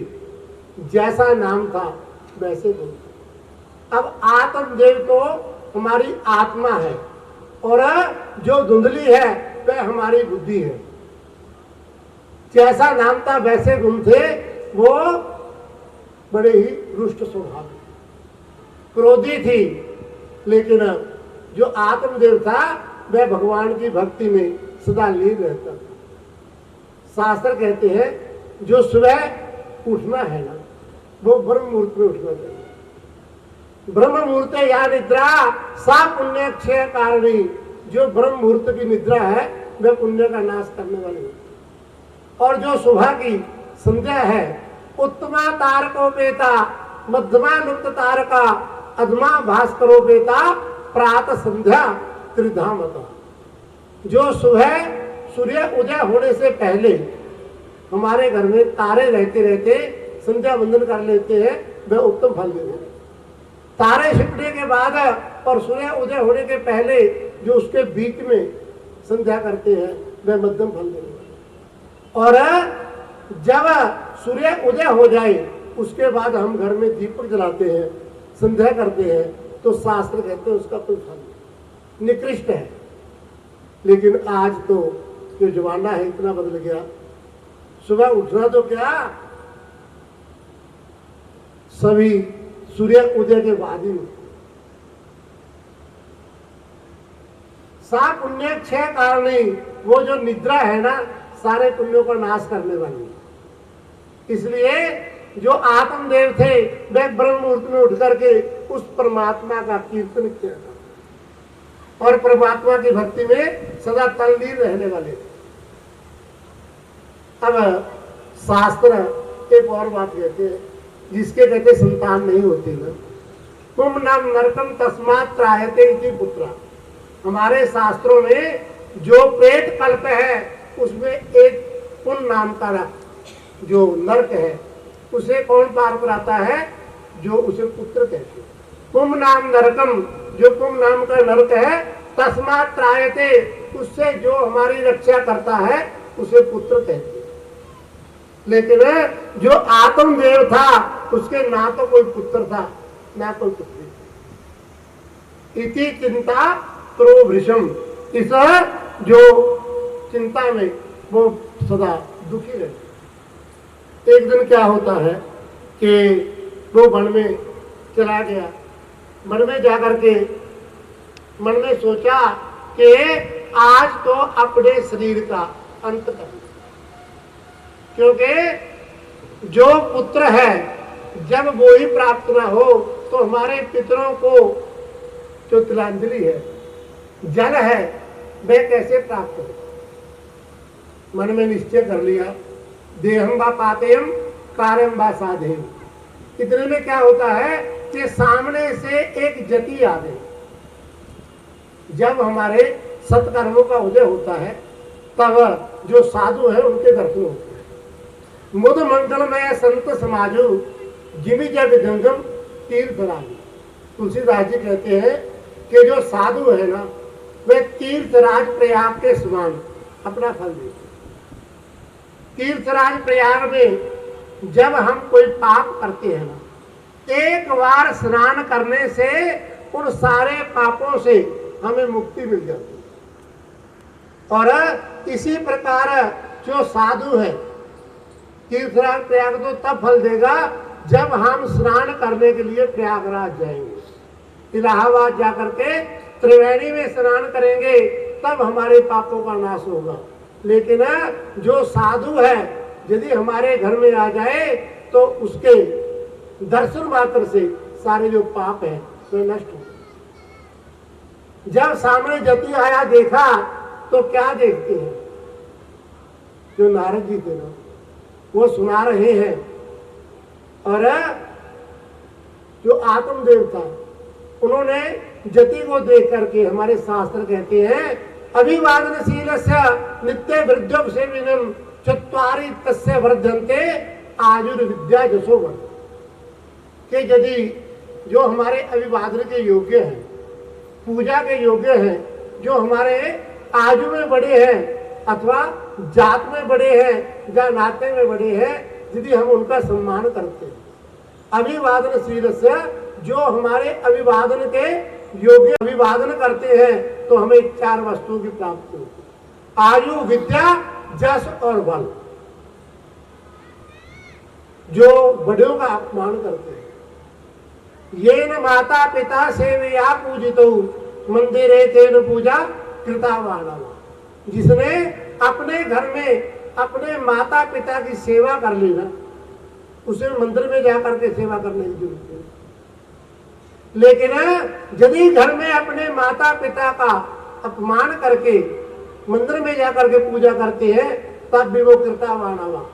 जैसा नाम था वैसे धुंधली। अब आत्मदेव तो हमारी आत्मा है और जो धुंधली है वह हमारी बुद्धि है। जैसा नाम था वैसे गुण थे। वो बड़े ही रुष्ट स्वभाव, क्रोधी थी, लेकिन जो आत्मदेव था वह भगवान की भक्ति में सदा लीन रहता था। शास्त्र कहते हैं जो सुबह उठना है ना, वो ब्रह्म मुहूर्त में उठना चाहिए। ब्रह्म मुहूर्त या निद्रा सा पुण्य क्षय कारणी। जो ब्रह्म मुहूर्त की निद्रा है वह पुण्य का नाश करने वाली है। और जो सुबह की संध्या है, उत्तमा तारकोपेता मध्यमा लुप्त तारका अधमा भास्करोपेता प्रातः संध्या त्रिधामता। जो सुबह सूर्य उदय होने से पहले हमारे घर में तारे रहते रहते संध्या वंदन कर लेते हैं, वह उत्तम फल देते हैं। तारे छिपने के बाद और सूर्य उदय होने के पहले जो उसके बीच में संध्या करते हैं, वह मध्यम फल देते हैं। और जब सूर्य उदय हो जाए उसके बाद हम घर में दीपक जलाते हैं, संध्या करते हैं, तो शास्त्र कहते हैं उसका कोई फल निकृष्ट है। लेकिन आज तो जो जमाना है इतना बदल गया, सुबह उठना तो क्या, सभी सूर्य उदय के बाद ही सा पुण्य क्षय कारणी। वो जो निद्रा है ना, सारे पुण्यों का नाश करने वाली है। इसलिए जो आत्मदेव थे वे ब्रह्म मुहूर्त में उठ करके उस परमात्मा का कीर्तन किया था और परमात्मा की भक्ति में सदा तल्लीन रहने वाले थे। अब शास्त्र एक और बात कहते हैं, जिसके कहते संतान नहीं होती ना, तुम नाम नरकम तस्मात् त्रायते इति पुत्रा। हमारे शास्त्रों में जो पेट कल्प है उसमें एक पुन नाम का जो नरक है, उसे कौन पार कराता है, जो उसे पुत्र कहते हैं। पुम नाम नरकम, जो पुम नाम का नरक है, तस्मात् त्रायते, उससे जो हमारी रक्षा करता है उसे पुत्र कहते हैं। लेकिन जो आत्मदेव था उसके ना तो कोई पुत्र था ना कोई पुत्री। इति चिंता प्रोभृशम, इस जो चिंता में वो सदा दुखी रहते। एक दिन क्या होता है कि वो वन में चला गया, मन में जाकर के मन में सोचा कि आज तो अपने शरीर का अंत करना, क्योंकि जो पुत्र है जब वो ही प्राप्त ना हो तो हमारे पितरों को जो तिलांजलि है, जल है, वह कैसे प्राप्त हो। मन में निश्चय कर लिया, देहम वा पातेयम कार्यम वा साधेयम। इतने में क्या होता है कि सामने से एक जति आ गई। जब हमारे सत्कर्मों का उदय होता है तब जो साधु है उनके दर्शन होते हैं। मुद मंगलमय संत समाजो जिमि जग जंगम तीर्थ राजू। तुलसीदास जी कहते हैं कि जो साधु है ना, वे तीर्थराज प्रयाग के समान अपना फल देते। तीर्थराज प्रयाग में जब हम कोई पाप करते हैं ना, एक बार स्नान करने से उन सारे पापों से हमें मुक्ति मिल जाती है। और इसी प्रकार जो साधु है, तीर्थराज प्रयाग तो तब फल देगा जब हम स्नान करने के लिए प्रयागराज जाएंगे, इलाहाबाद जाकर के त्रिवेणी में स्नान करेंगे, तब हमारे पापों का नाश होगा। लेकिन जो साधु है यदि हमारे घर में आ जाए तो उसके दर्शन मात्र से सारे जो पाप है वे नष्ट हो। जब सामने जति आया देखा तो क्या देखते हैं, जो नारद जी थे ना, वो सुना रहे हैं, और जो आत्मदेव था उन्होंने जति को देख करके, हमारे शास्त्र कहते हैं अभिवादनशीलस्य नित्य वृद्धोपसेविनम चत्वारि तस्य वर्धन्ते आयुर्विद्या जसोवन। कि यदि जो हमारे अभिवादन के योग्य हैं, पूजा के योग्य हैं, जो हमारे आयु में बड़े हैं अथवा जात में बड़े हैं या नाते में बड़े हैं, यदि हम उनका सम्मान करते हैं, अभिवादनशीलस्य, जो हमारे अभिवादन के योग्य अभिवादन करते हैं, तो हमें 4 वस्तुओं की प्राप्ति होती है। आयु, विद्या, जस और बल। जो बड़ों का अपमान करते हैं, ये न माता पिता सेवया पूजितो मंदिरे तेन पूजा कृता वाणा। जिसने अपने घर में अपने माता पिता की सेवा कर लेना, उसे मंदिर में जाकर के सेवा करने की जरूरत है। लेकिन यदि घर में अपने माता पिता का अपमान करके मंदिर में जाकर के पूजा करते हैं, तब भी वो कृतावान आवा,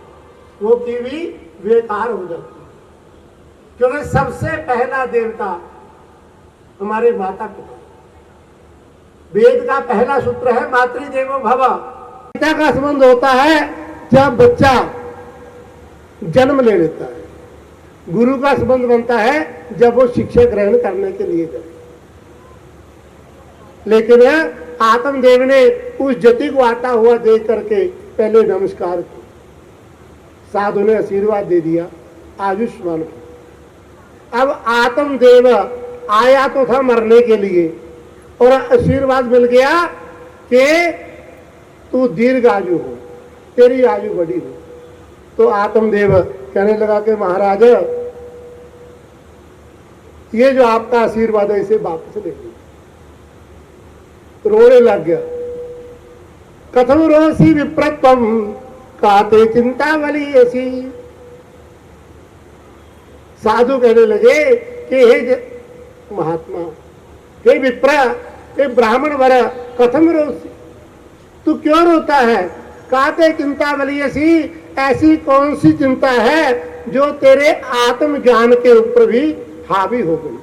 वो की भी बेकार हो जाती है। क्योंकि सबसे पहला देवता हमारे माता पिता। वेद का पहला सूत्र है मातृदेवो भव। पिता का संबंध होता है जब बच्चा जन्म ले लेता है, गुरु का संबंध बनता है जब वो शिक्षा ग्रहण करने के लिए जाए। लेकिन आत्मदेव ने उस जति को आता हुआ देख करके पहले नमस्कार किया, साधु ने आशीर्वाद दे दिया, आयुष्मान। अब आत्मदेव आया तो था मरने के लिए और आशीर्वाद मिल गया कि तू दीर्घ आयु हो, तेरी आयु बड़ी हो। तो आत्मदेव कहने लगा कि महाराज ये जो आपका आशीर्वाद है इसे वापस ले लीजिए। रोने लग गया। कथम रोसी विप्रत्वम काते चिंतावली ऐसी। साधु कहने लगे कि हे महात्मा, हे विप्र, हे ब्राह्मण वर, कथम रोसी, तू क्यों रोता है? काते चिंतावली ऐसी कौन सी चिंता है जो तेरे आत्मज्ञान के ऊपर भी हावी हो गई?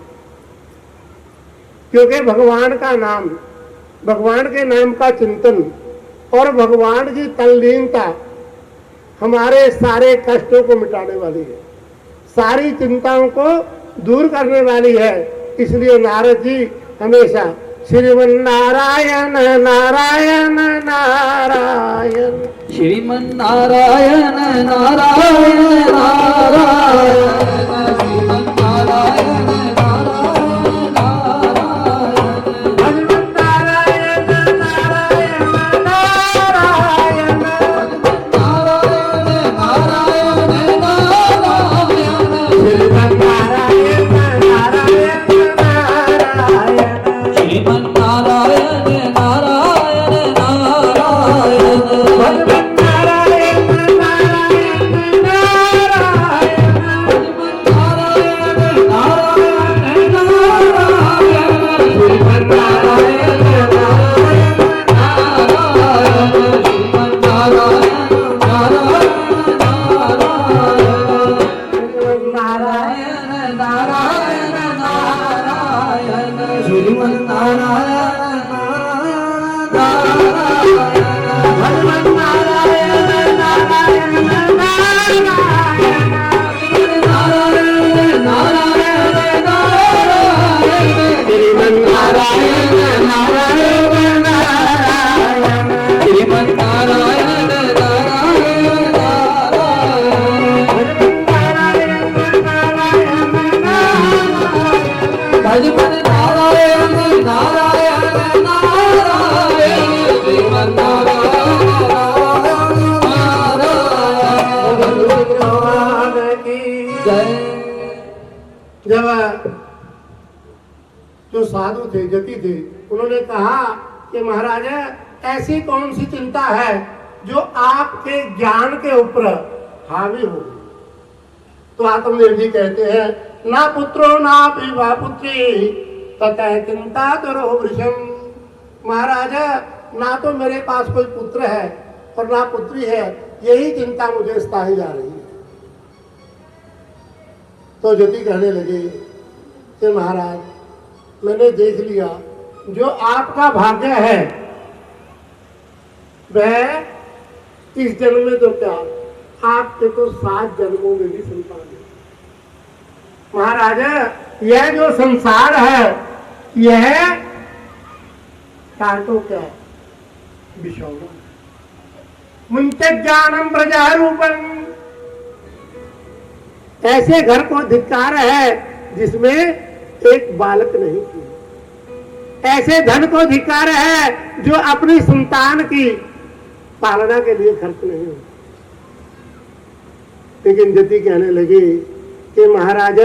क्योंकि भगवान का नाम, भगवान के नाम का चिंतन और भगवान की तल्लीनता हमारे सारे कष्टों को मिटाने वाली है, सारी चिंताओं को दूर करने वाली है। इसलिए नारद जी हमेशा श्रीमन नारायण नारायण नारायण, श्रीमन नारायण नारायण नारायण, श्रीमन नारायण नारायण नारायण, भगवान नारायण नारायण नारायण, नारायण नारायण नारायण, श्रीमन नारायण नारायण नारायण, श्रीमन नारायण नारायण नारायण, भगवान नारायण नारायण नारायण, श्रीमन नारायण नारायण नारायण, श्रीमन नारायण नारायण नारायण, श्रीमन नारायण नारायण नारायण, नारायण नारायण नारायण, श्रीमन नारायण नारायण, भगवान नारायण नारायण नारायण, नारायण नारायण नारायण, श्रीमन नारायण नारायण नारायण, श्रीमन नारायण नारायण नारायण, भजमन नारायण नारायण नारायण, श्रीमन नारायण नारायण भगवान की जय। जब जो साधु थे, जति थे, उन्होंने कहा कि महाराज ऐसी कौन सी चिंता है जो आपके ज्ञान के ऊपर हावी हो? तो आत्मदेव जी कहते हैं ना पुत्रो ना विवा पुत्री ततः चिंता करो वृषम। महाराज ना तो मेरे पास कोई पुत्र है और ना पुत्री है, यही चिंता मुझे सताई जा रही है। तो ज्योति कहने लगे कि महाराज मैंने देख लिया जो आपका भाग्य है वह इस जन्म में तो क्या, आपके तो 7 जन्मों में भी संतान है। महाराज यह जो संसार है यह कांटों क्या विषौना, मुंच ज्ञानम प्रजा रूपम। ऐसे घर को धिक्कार है जिसमें एक बालक नहीं की, ऐसे धन को धिक्कार है जो अपनी संतान की पालना के लिए खर्च नहीं हो। लेकिन जति कहने लगी कि महाराज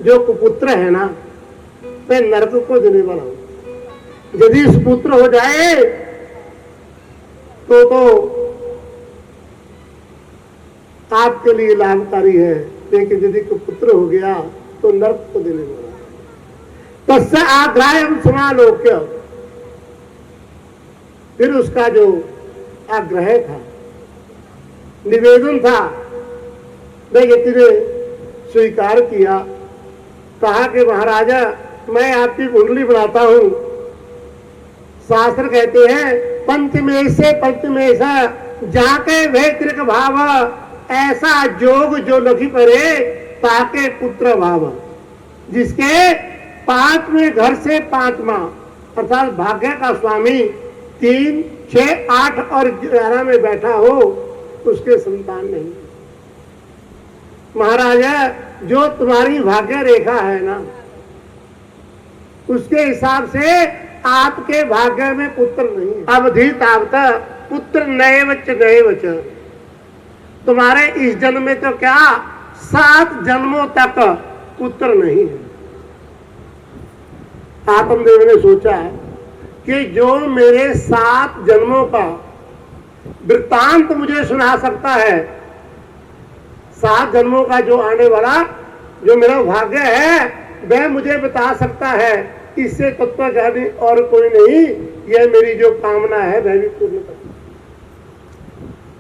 जो कुपुत्र है ना, मैं नरक को देने वाला हूं। यदि सुपुत्र हो जाए तो आपके लिए लाभकारी है, लेकिन यदि कोई पुत्र हो गया तो नरक को देने वाला है। तस्य आग्रह समालोक्य, फिर उसका जो आग्रह था, निवेदन था, व्यक्ति ने स्वीकार किया। कहा कि महाराजा मैं आपकी कुंडली बनाता हूं। शास्त्र कहते हैं पंचमेश से पंचमेश जाके वे त्रिक भाव, ऐसा जोग जो लखी परे ताके पुत्र भाव, जिसके 5वें घर से 5वां अर्थात भाग्य का स्वामी 3, 6, 8 और 11 में बैठा हो, उसके संतान नहीं। महाराजा जो तुम्हारी भाग्य रेखा है ना, उसके हिसाब से आपके भाग्य में पुत्र नहीं। अवधि तावता पुत्र नैवच नैवच, तुम्हारे इस जन्म में तो क्या 7 जन्मों तक पुत्र नहीं है। आत्मदेव ने सोचा कि जो मेरे 7 जन्मों का वृत्तांत मुझे सुना सकता है, 7 जन्मों का जो आने वाला जो मेरा भाग्य है वह मुझे बता सकता है, इससे तत्वज्ञानी और कोई नहीं। यह मेरी जो कामना है वह भी पूर्ण कर।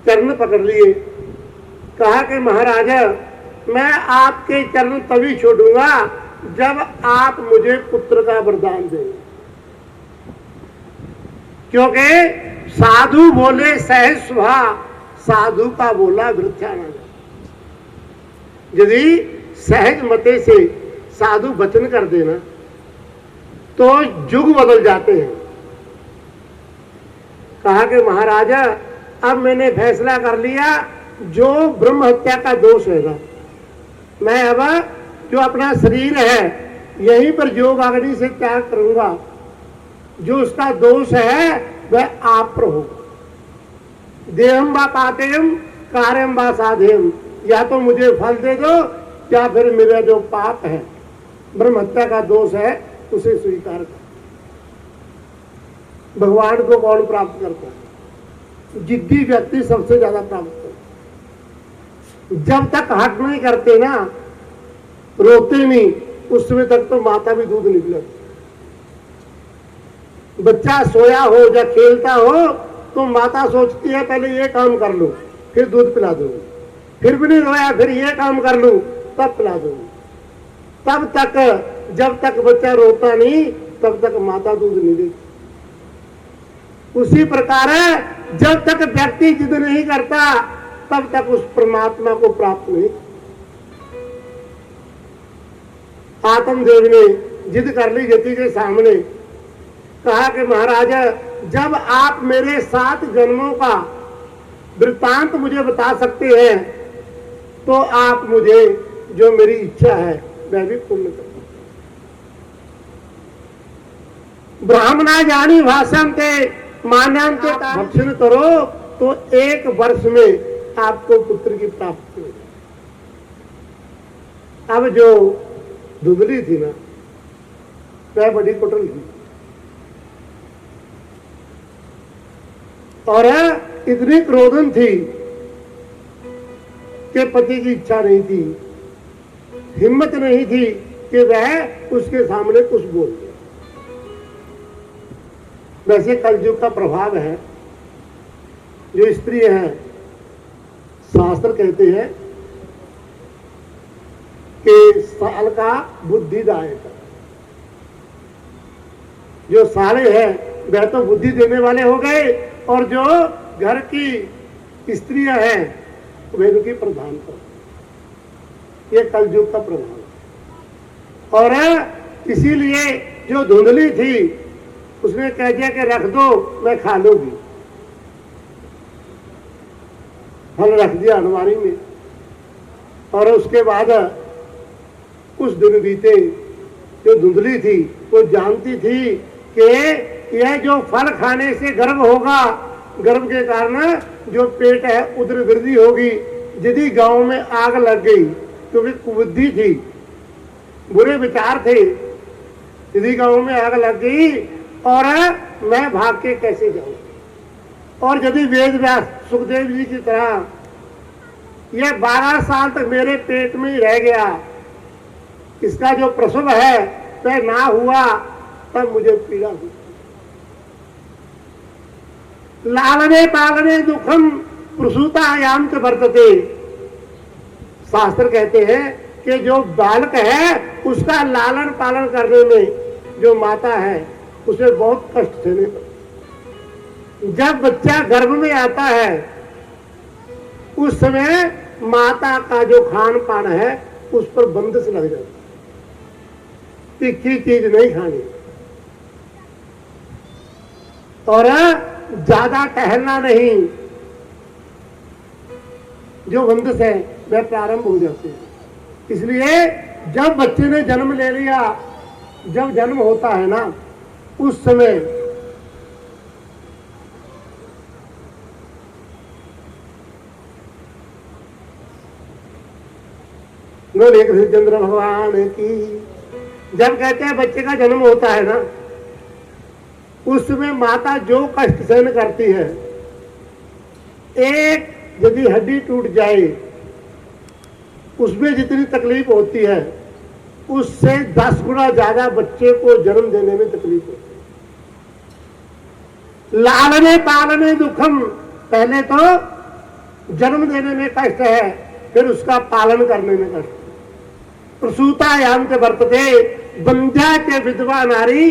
चरण पकड़ लिए। कहा कि महाराजा मैं आपके चरण तभी छोड़ूंगा जब आप मुझे पुत्र का वरदान देंगे, क्योंकि साधु बोले सहज सुहा, साधु का बोला वृथा न जाए। यदि सहज मते से साधु वचन कर देना तो युग बदल जाते हैं। कहा कि महाराजा अब मैंने फैसला कर लिया, जो ब्रह्म हत्या का दोष है ना, मैं अब जो अपना शरीर है यहीं पर योग अग्नि से त्याग करूंगा। जो उसका दोष है वह आप पर होगा। देहम व पातेयम कार्यम व साधेयम, या तो मुझे फल दे दो या फिर मेरा जो पाप है, ब्रह्म हत्या का दोष है, उसे स्वीकार कर। भगवान को कौन प्राप्त करता है? जिद्दी व्यक्ति सबसे ज्यादा प्राप्त करता है। जब तक हट नहीं करते ना, रोते नहीं, उस समय तक तो माता भी दूध नहीं पिलाती। बच्चा सोया हो या खेलता हो तो माता सोचती है पहले ये काम कर लूं फिर दूध पिला दूंगी, फिर भी नहीं रोया फिर ये काम कर लूं तब पिला दूंगी। तब तक जब तक बच्चा रोता नहीं तब तक माता दूध नहीं देती। उसी प्रकार है, जब तक व्यक्ति जिद नहीं करता तब तक उस परमात्मा को प्राप्त नहीं। आत्मदेव ने जिद कर ली यति के सामने। कहा कि महाराजा जब आप मेरे 7 जन्मों का वृत्तांत मुझे बता सकते हैं तो आप मुझे जो मेरी इच्छा है वह भी पूर्ण करें। ब्राह्मणा जानी भाषण ते मान्यांते भक्षण करो तो 1 वर्ष में आपको पुत्र की प्राप्ति हो। अब जो धुंधली थी ना, वह बड़ी कुटिल थी और इतनी क्रोधन थी कि पति की इच्छा नहीं थी, हिम्मत नहीं थी कि वह उसके सामने कुछ बोल दे। वैसे कलयुग का प्रभाव है। जो स्त्री है, शास्त्र कहते हैं कि साल का बुद्धिदायक, जो साले हैं वह तो बुद्धि देने वाले हो गए और जो घर की स्त्रियां हैं वे उनकी प्रधान कर। ये कलयुग का प्रभाव। और इसीलिए जो धुंधली थी उसने कह दिया कि रख दो मैं खा लूंगी। फल रख दिया अलमारी में और उसके बाद कुछ दिन बीते। जो धुंधली थी वो जानती थी कि यह जो फल खाने से गर्भ होगा, गर्भ के कारण जो पेट है उधर वृद्धि होगी। यदि गांव में आग लग गई क्योंकि कुबुद्धि थी, बुरे विचार थे, यदि गांव में आग लग गई और मैं भाग के कैसे जाऊं। और यदि वेद व्यास सुखदेव जी की तरह ये 12 साल तक मेरे पेट में ही रह गया, इसका जो प्रसव है वह ना हुआ, तब मुझे पीड़ा हुई। लालने पालने दुखम प्रसूतायाम च वर्तते। शास्त्र कहते हैं कि जो बालक है उसका लालन पालन करने में जो माता है उसे बहुत कष्ट सहने पड़ते। जब बच्चा गर्भ में आता है उस समय माता का जो खान पान है उस पर बंदिश लग जाती, तीखी चीज नहीं खानी और ज्यादा टहलना नहीं, जो बंदिश है वह प्रारंभ हो जाती है। इसलिए जब बच्चे ने जन्म ले लिया, जब जन्म होता है ना उस समय बोले कृष्णचंद्र भगवान की, जब कहते हैं बच्चे का जन्म होता है ना उस समय माता जो कष्ट सहन करती है, एक यदि हड्डी टूट जाए उसमें जितनी तकलीफ होती है उससे 10 गुना ज्यादा बच्चे को जन्म देने में तकलीफ होती है। लालने पालने दुखम, पहले तो जन्म देने में कष्ट है, फिर उसका पालन करने में कष्ट। प्रसूतायाम च वर्तते बंध्या के विधवा नारी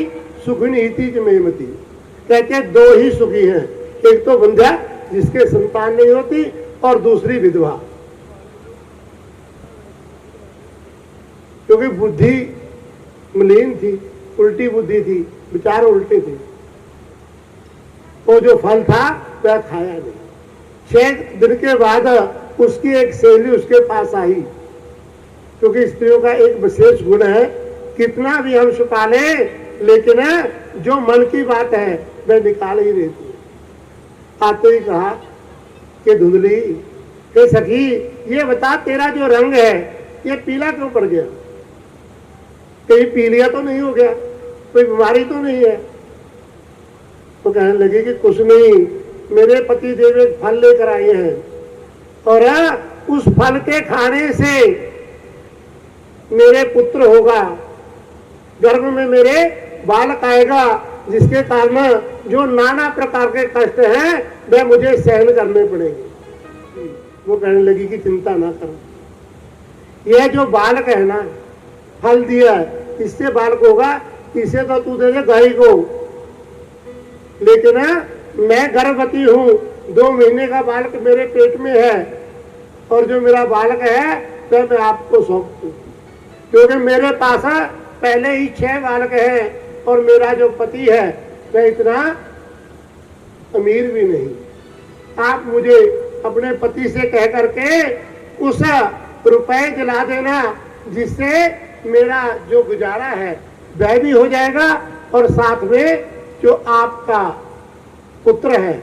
सुखनीति च मेमती। कहते दो ही सुखी हैं, एक तो बंध्या जिसके संतान नहीं होती और दूसरी विधवा, क्योंकि बुद्धि मलिन थी, उल्टी बुद्धि थी, विचार उल्टे थे, वो जो फल था वह खाया नहीं। 6 दिन के बाद उसकी एक सहेली उसके पास आई, क्योंकि स्त्रियों का एक विशेष गुण है, कितना भी हम छुपा लें लेकिन जो मन की बात है वह निकाल ही देती है। आते ही कहा कि धुंधली, कि सखी ये बता तेरा जो रंग है ये पीला क्यों पड़ गया, कहीं पीलिया तो नहीं हो गया, कोई बीमारी तो नहीं है। तो कहने लगे कि कुछ नहीं, मेरे पति देव एक फल लेकर आए हैं और उस फल के खाने से मेरे पुत्र होगा, गर्भ में मेरे बालक आएगा, जिसके कारण जो नाना प्रकार के कष्ट हैं वह मुझे सहन करने पड़ेंगे। वो कहने लगी कि चिंता ना करो, यह जो बालक है ना फल दिया इससे बालक होगा, इसे तो तू दे दे गाय को, लेकिन मैं गर्भवती हूँ, 2 महीने का बालक मेरे पेट में है और जो मेरा बालक है वह मैं आपको सौंप दूँ, क्योंकि मेरे पास पहले ही 6 बालक हैं और मेरा जो पति है वह इतना अमीर भी नहीं। आप मुझे अपने पति से कह करके उस रुपए दिला देना जिससे मेरा जो गुजारा है वह भी हो जाएगा और साथ में जो आपका पुत्र है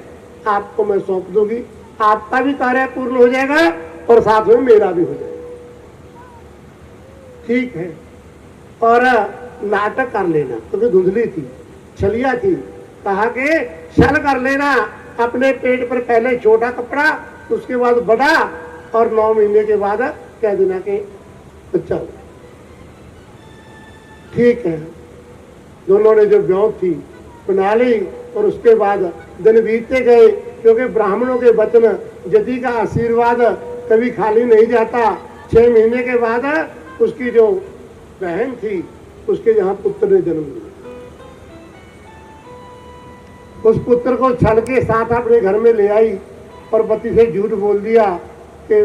आपको मैं सौंप दूंगी, आपका भी कार्य पूर्ण हो जाएगा और साथ में मेरा भी हो जाएगा। ठीक है, और नाटक कर लेना, क्योंकि तो धुंधली थी, छलिया थी, कहा कि छल कर लेना, अपने पेट पर पहले छोटा कपड़ा उसके बाद बड़ा और 9 महीने के बाद कह देना कि बच्चा हो। ठीक है, दोनों ने जो ब्याह थी बना ली और उसके बाद दिन बीतते गए, क्योंकि ब्राह्मणों के वचन यदि का आशीर्वाद कभी खाली नहीं जाता। 6 महीने के बाद उसकी जो बहन थी उसके यहाँ पुत्र ने जन्म लिया। उस पुत्र को छल के साथ अपने घर में ले आई और पति से झूठ बोल दिया कि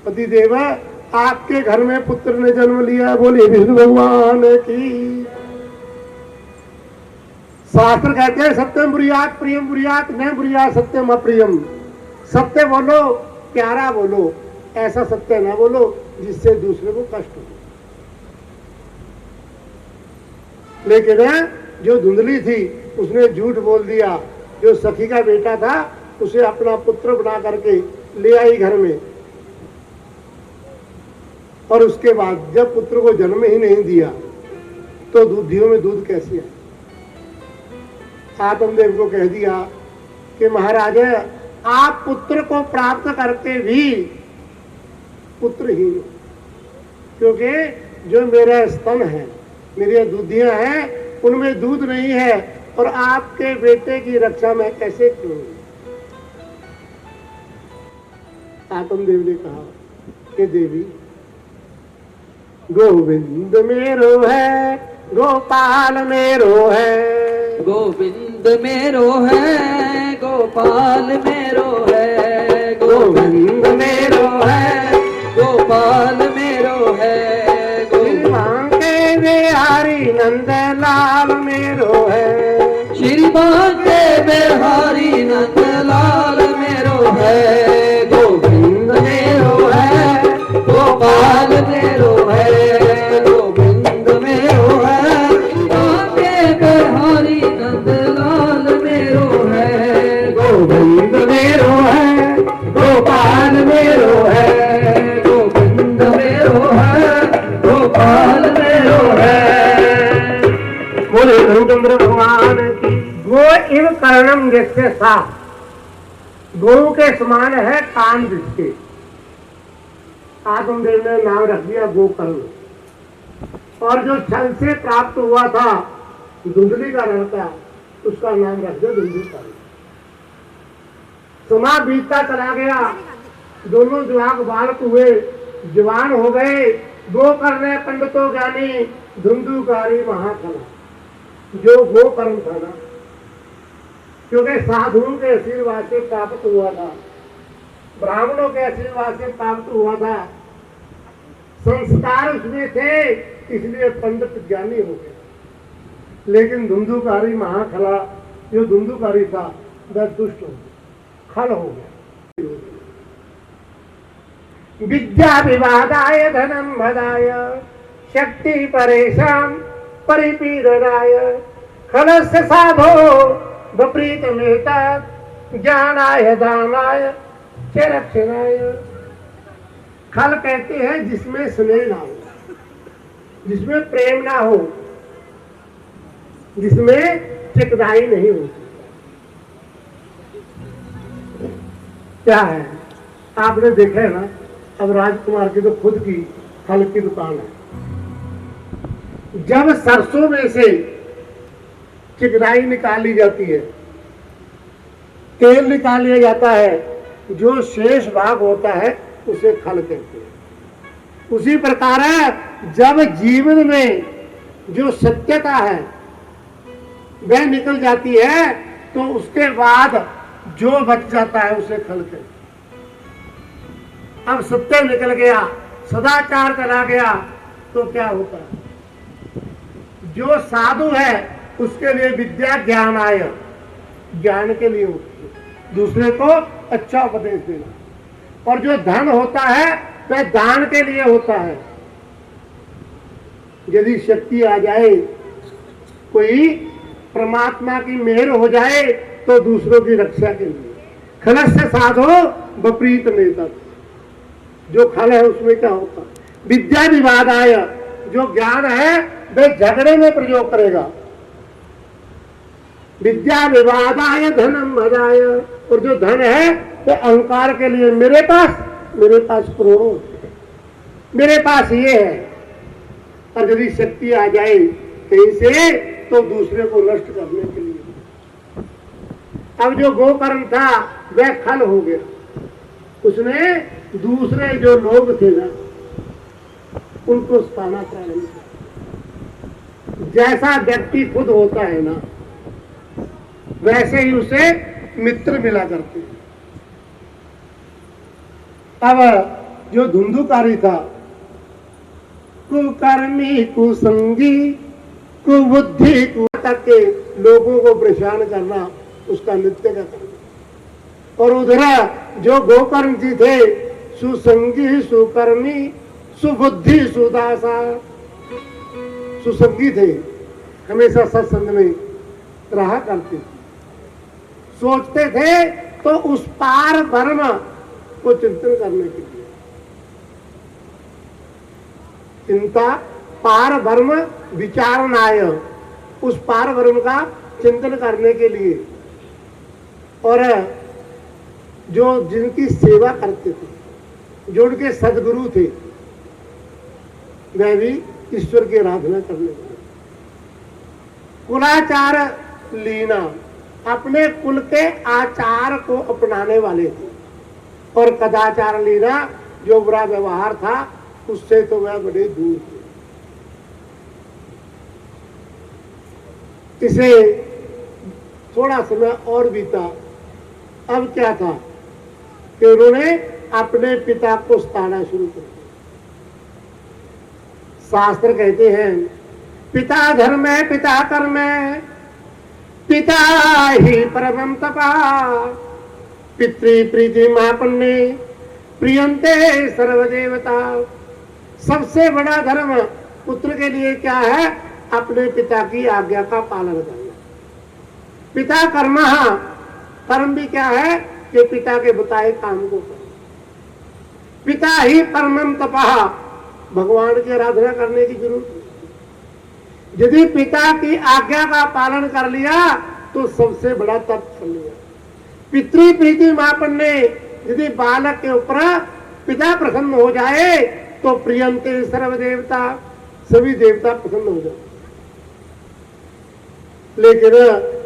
पति देव आपके घर में पुत्र ने जन्म लिया। बोले विष्णु भगवान की। शास्त्र कहते हैं सत्यम बुरियात प्रियम बुरियात न बुरियात सत्यम अप्रियम। सत्य बोलो, प्यारा बोलो, ऐसा सत्य ना बोलो जिससे दूसरे को कष्ट हो। लेकिन जो धुंधली थी उसने झूठ बोल दिया, जो सखी का बेटा था उसे अपना पुत्र बना करके ले आई घर में, और उसके बाद जब पुत्र को जन्म ही नहीं दिया तो दूधियों में दूध कैसे आए। आत्मदेव को कह दिया कि महाराज आप पुत्र को प्राप्त करके भी पुत्रहीन हूं, क्योंकि जो मेरा स्तन है, मेरी दूधियां हैं, उनमें दूध नहीं है, और आपके बेटे की रक्षा मैं कैसे करूंगी। आत्मदेव ने कहा कि देवी, गोविंद मेरो है, गोपाल मेरो है, गोविंद मेरो है, गोपाल मेरो है, गोविंद मेरो है, गोपाल मेरो है, के बिहारी नंद लाल मेरो है, श्री बांके बिहारी नंद लाल मेरो है, गोविंद मेरो है, गोपाल मेरो है, गोविंद मेरो है, बांके बिहारी नंद लाल मेरो है, गोविंद मेरो है, गोपाल मेरो है, गोविंद मेरो है, गोपाल मेरो है। बोले धनचंद्र भगवान की। गो इव कर्णम जिसके साथ, गो के समान है कान जिसके, आत्मदेव ने नाम रख दिया गोकर्ण। और जो छल से प्राप्त हुआ था धुंधली का लड़का, उसका नाम रख दिया धुंधलीकर्ण। समा बीतता चला गया, दोनों जुआक बालक हुए, जवान हो गए। गोकर्ण पंडितों ज्ञानी, धुंधुकारी महाकला। जो गोकर्ण था ना, क्योंकि साधुओं के आशीर्वाद से प्राप्त हुआ था, ब्राह्मणों के आशीर्वाद से प्राप्त हुआ था, संस्कार उसमें थे, इसलिए पंडित ज्ञानी हो गए। लेकिन धुंधुकारी महाखला, जो धुंधुकारी था वह दुष्ट हो गया, खल हो गया। विद्या विवादाय धनम भदाय, शक्ति परेशान परिपीडनाय, खलस्य साधो विपरीत मेता, ज्ञानाय दानाय च रक्षणाय। खल कहते हैं जिसमें स्नेह ना हो, जिसमें प्रेम ना हो, जिसमें चिकनाई नहीं होती। क्या है, आपने देखा है ना, अब राजकुमार की तो खुद की फल की दुकान है। जब सरसों में से चिकनाई निकाली जाती है, तेल निकाल लिया जाता है, जो शेष भाग होता है उसे खल कहते हैं। उसी प्रकार है, जब जीवन में जो सत्यता है वह निकल जाती है, तो उसके बाद जो बच जाता है उसे खल कहते हैं। अब सत्य निकल गया, सदाचार चला गया, तो क्या होता है? जो साधु है उसके लिए विद्या ज्ञान आय, ज्ञान के लिए होती है, दूसरे को अच्छा उपदेश देना। और जो धन होता है वह दान के लिए होता है। यदि शक्ति आ जाए, कोई परमात्मा की मेहर हो जाए, तो दूसरों की रक्षा के लिए। खलस्य साधो विपरीत नेता, जो खल है उसमें क्या होता? विद्या विवादाय, जो ज्ञान है वह झगड़े में प्रयोग करेगा। विद्या विवादाय धनम भजाय, और जो धन है वो अहंकार के लिए, मेरे पास करोड़ों, मेरे पास ये है। और यदि शक्ति आ जाए कहीं से, तो दूसरे को नष्ट करने के लिए। अब जो गोकर्ण था वह खल हो गया, उसने दूसरे जो लोग थे ना उनको सताना प्रारंभ किया। जैसा व्यक्ति खुद होता है ना, वैसे ही उसे मित्र मिला करते हैं। अब जो धुंधुकारी था, कुकर्मी कुसंगी कुबुद्धि तक के लोगों को परेशान करना उसका नित्य का काम। और उधर जो गोकर्ण जी थे, सुसंगी सुकर्मी सुबुद्धि सुदासा, सुसंगी थे, हमेशा सत्संग में रहा करते थे, सोचते थे तो उस पार ब्रह्म को चिंतन करने के लिए। चिंता पार ब्रह्म विचारणाय, उस पार ब्रह्म का चिंतन करने के लिए। और जो जिनकी सेवा करते थे, जो उनके सदगुरु थे, वह भी ईश्वर की आराधना करने लगे। कुलाचार लीना, अपने कुल के आचार को अपनाने वाले थे, और कदाचार लीना, जो बुरा व्यवहार था उससे तो वह बड़े दूर थे। इसे थोड़ा समय और बीता। अब क्या था कि उन्होंने अपने पिता को सताना शुरू कर दिया। शास्त्र कहते हैं, पिता धर्म है पिता कर्म है, पिता ही परमं तपा, पितृ प्रीति महापुण्य प्रियंते सर्वदेवता। सबसे बड़ा धर्म पुत्र के लिए क्या है? अपने पिता की आज्ञा का पालन करना। पिता कर्म, कर्म भी क्या है कि पिता के बताए काम को करना। पिता ही परमं तपः, भगवान की आराधना करने की जरूरत नहीं। यदि पिता की आज्ञा का पालन कर लिया तो सबसे बड़ा तप कर लिया। पितृ प्रीति मापन्ने, यदि बालक के ऊपर पिता प्रसन्न हो जाए तो प्रियंते सर्वदेवता, सभी देवता प्रसन्न हो जाते। लेकिन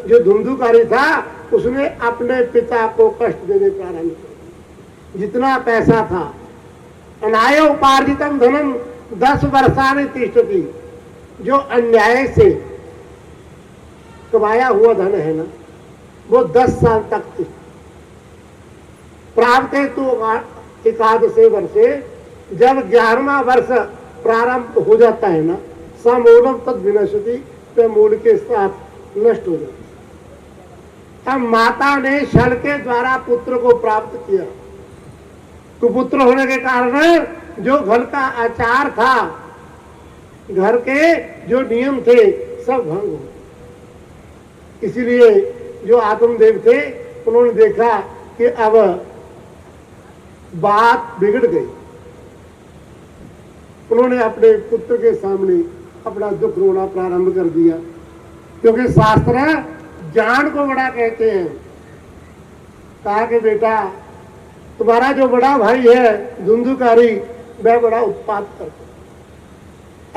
जो धुंधुकारी था उसने अपने पिता को कष्ट देने प्रारंभ किया। जितना पैसा था, अनाय उपार्जितम धनम 10 वर्षानि तिष्ठति, जो अन्याय से कमाया हुआ धन है ना, वो 10 साल तक तिष्ठति। प्राप्त तो एकादशे वर्षे, जब 11वां वर्ष प्रारंभ हो जाता है ना, समूलम तद विनश्यति, तो मूल के साथ नष्ट हो जाता। अब माता ने छल के द्वारा पुत्र को प्राप्त किया, तो पुत्र होने के कारण जो घर का आचार था, घर के जो नियम थे, सब भंग हो। इसीलिए जो आत्मदेव थे उन्होंने देखा कि अब बात बिगड़ गई। उन्होंने अपने पुत्र के सामने अपना दुख रोना प्रारंभ कर दिया, क्योंकि शास्त्र ज्ञान को बड़ा कहते हैं। कहा कि बेटा, तुम्हारा जो बड़ा भाई है धुंधुकारी, वह बड़ा उत्पात करता।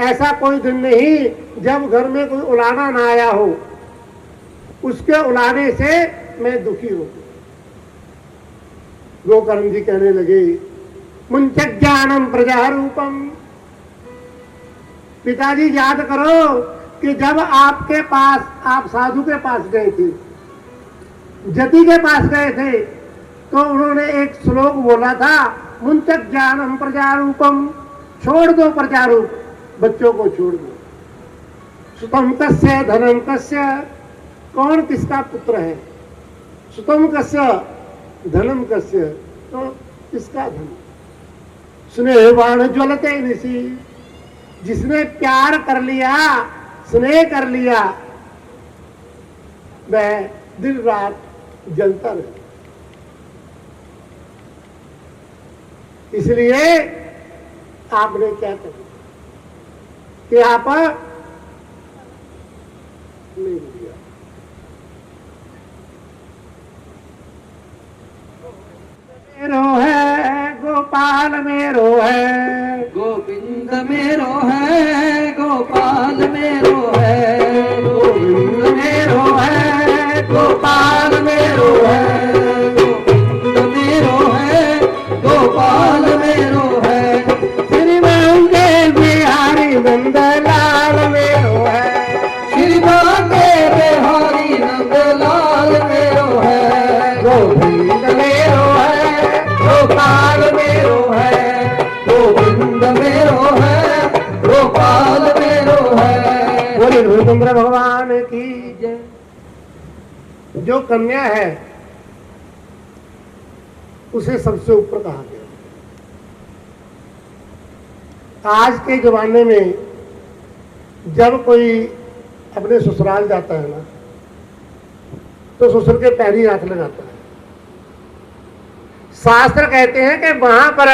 ऐसा कोई दिन नहीं जब घर में कोई उलाना ना आया हो, उसके उलाने से मैं दुखी हूं। गोकर्ण जी कहने लगे, मुंच ज्ञानम प्रजा रूपम। पिताजी याद करो कि जब आपके पास, आप साधु के पास गए थे, जति के पास गए थे, तो उन्होंने एक श्लोक बोला था, मुंच ज्ञानम प्रजा रूपम, छोड़ दो प्रजा रूप, बच्चों को छोड़ दो। सुतम कस्य धनम कस्य, कौन किसका पुत्र है? सुतम कस्य धनम कस्य, तो किसका धन? स्नेहवान ज्वलते निशि, जिसने प्यार कर लिया, स्नेह कर लिया, वह दिन रात जलता रहे। इसलिए आपने क्या कर कि आप नहीं दिया। मेरो है गोपाल मेरो है, गोविंद मेरो है, गोपाल मेरो है, गोविंद मेरो है, गोपाल मेरो है, गोविंद मेरो है, गोपाल मेरो है, श्री मांगे बिहारी नंदलाल मेरो है, श्री मांगे बिहारी नंदलाल मेरो है, गोविंद मेरो है, गोपाल मेरो है, गोविंद मेरो है, गोपाल मेरो है। बोले रुद्र भगवान की जय। जो कन्या है उसे सबसे ऊपर कहा गया। आज के जमाने में जब कोई अपने ससुराल जाता है ना, तो ससुर के पैरी हाथ लगाता है। शास्त्र कहते हैं कि वहां पर,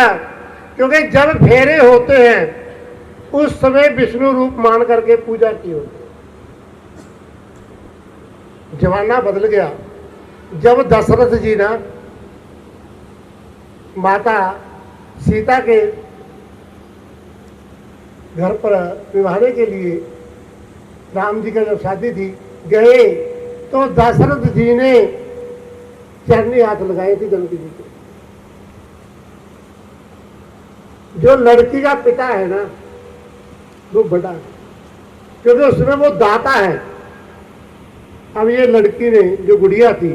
क्योंकि जब फेरे होते हैं उस समय विष्णु रूप मान करके पूजा की होती है। जमाना बदल गया। जब दशरथ जी ना माता सीता के घर पर विवाहने के लिए राम जी का जब शादी थी गए तो दशरथ जी ने चरनी हाथ लगाए थे जनक जी को। जो लड़की का पिता है ना वो बड़ा है, क्योंकि उसमें वो दाता है। अब ये लड़की ने जो गुड़िया थी,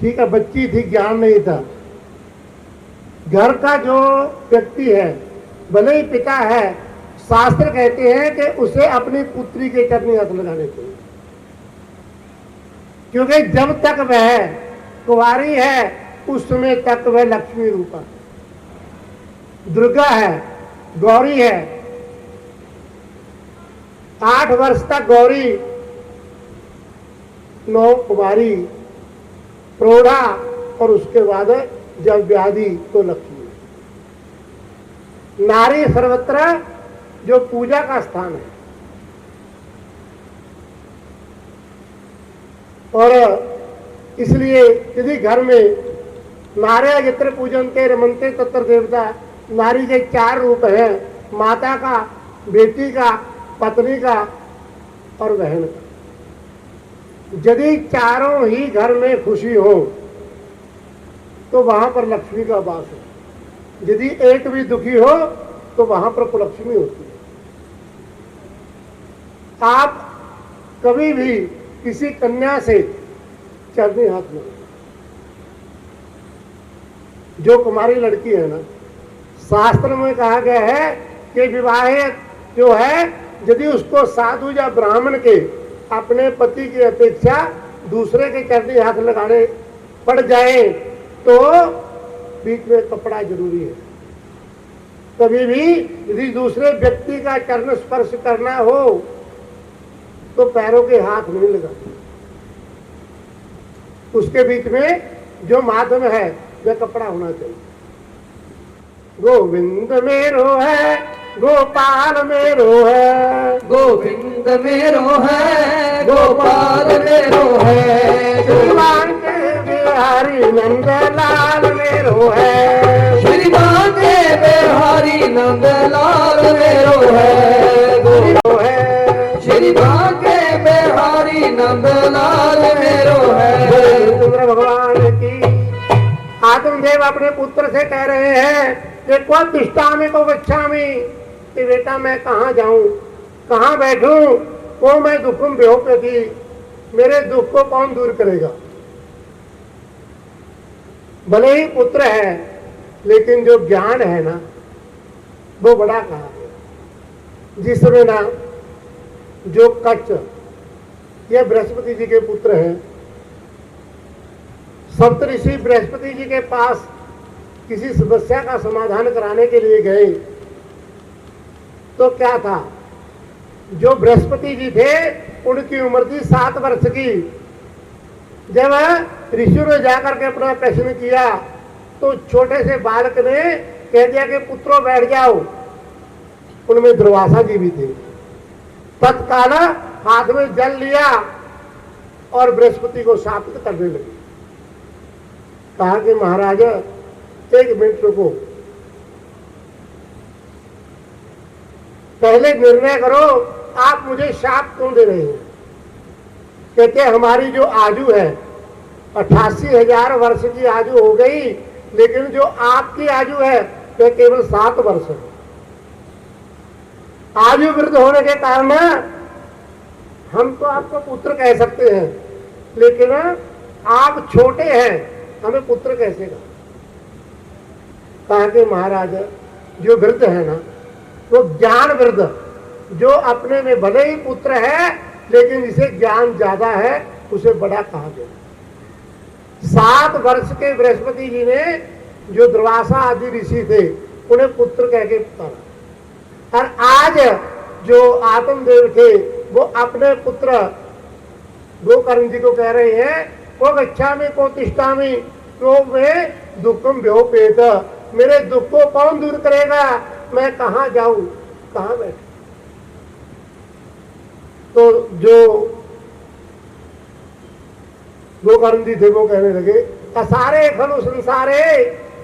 ठीक है, बच्ची थी, ज्ञान नहीं था। घर का जो व्यक्ति है, भले ही पिता है, शास्त्र कहते हैं कि उसे अपनी पुत्री के चरनी हाथ लगाने चाहिए, क्योंकि जब तक वह कुंवारी है उस समय तक वह लक्ष्मी रूपा दुर्गा है, गौरी है। 8 वर्ष तक गौरी, 9 कुमारी, प्रौढ़ा, और उसके बाद जब व्याधि तो लक्ष्मी। नारी सर्वत्र जो पूजा का स्थान है, और इसलिए यदि घर में नार्य यत्र पूजन्ते रमन्ते तत्र देवता, नारी के 4 रूप हैं, माता का, बेटी का, पत्नी का और बहन का। यदि चारों ही घर में खुशी हो तो वहां पर लक्ष्मी का वास है। यदि एक भी दुखी हो तो वहां पर कुलक्ष्मी होती है। आप कभी भी किसी कन्या से चरनी हाथ में, जो कुमारी लड़की है ना, शास्त्र में कहा गया है कि विवाहित जो है यदि उसको साधु या ब्राह्मण के अपने पति की अपेक्षा दूसरे के चरनी हाथ लगाने पड़ जाए तो बीच में कपड़ा जरूरी है। कभी भी यदि दूसरे व्यक्ति का चरण स्पर्श करना हो तो पैरों के हाथ नहीं लगाते, उसके बीच में जो माध्यम है वह कपड़ा होना चाहिए। गोविंद मेरो है, गोपाल मेरो है, गोविंद मेरो है, गोपाल मेरो है, श्रीमान के बिहारी नंदलाल मेरो है, श्रीमान के बिहारी नंदलाल मेरो है, मेरो है, श्रीमान के बिहारी नंदलाल मेरो है। चंद्र भगवान की। आत्मदेव अपने पुत्र से कह रहे हैं कि को तिष्ठामि को गच्छामि, कि बेटा मैं कहाँ जाऊं, कहाँ बैठूं, को मैं दुखम बेहोपति, मेरे दुख को कौन दूर करेगा। भले ही पुत्र है लेकिन जो ज्ञान है ना वो बड़ा कहा गया। जिसमें ना जो कच्छ, ये बृहस्पति जी के पुत्र हैं। सप्तऋषि बृहस्पति जी के पास किसी समस्या का समाधान कराने के लिए गए तो क्या था, जो बृहस्पति जी थे उनकी उम्र थी 7 वर्ष की। जब ऋषि ने जाकर के अपना प्रश्न किया तो छोटे से बालक ने कह दिया कि पुत्रों बैठ जाओ। उनमें दुर्वासा जी भी थे। तत्काल हाथ में जल लिया और बृहस्पति को शापित करने लगे। कहा कि महाराज 1 मिनट रुको, पहले निर्णय करो आप मुझे शाप क्यों दे रहे हैं। कहते हमारी जो आयु है 88,000 वर्ष की आयु हो गई, लेकिन जो आपकी आयु है वह केवल 7 वर्ष है। आयु वृद्ध होने के कारण हम तो आपको पुत्र कह सकते हैं, लेकिन आप छोटे हैं, हमें पुत्र कैसे कहा। कहा कि महाराज जो वृद्ध है ना वो ज्ञान वृद्ध, जो अपने में भले ही पुत्र है लेकिन जिसे ज्ञान ज्यादा है उसे बड़ा कहा गया। 7 वर्ष के बृहस्पति जी ने जो दुर्वासा आदि ऋषि थे उन्हें पुत्र कह के पुकारा, और आज जो आत्मदेव थे वो अपने पुत्र गोकर्ण जी को कह रहे हैं को गच्छामि को तिष्ठामि, तो मैं दुखम व्योपेत, मेरे दुख को कौन दूर करेगा, मैं कहाँ जाऊं, कहाँ बैठूं। तो जो गोकर्ण जी थे वो कहने लगे असारे खलु संसारे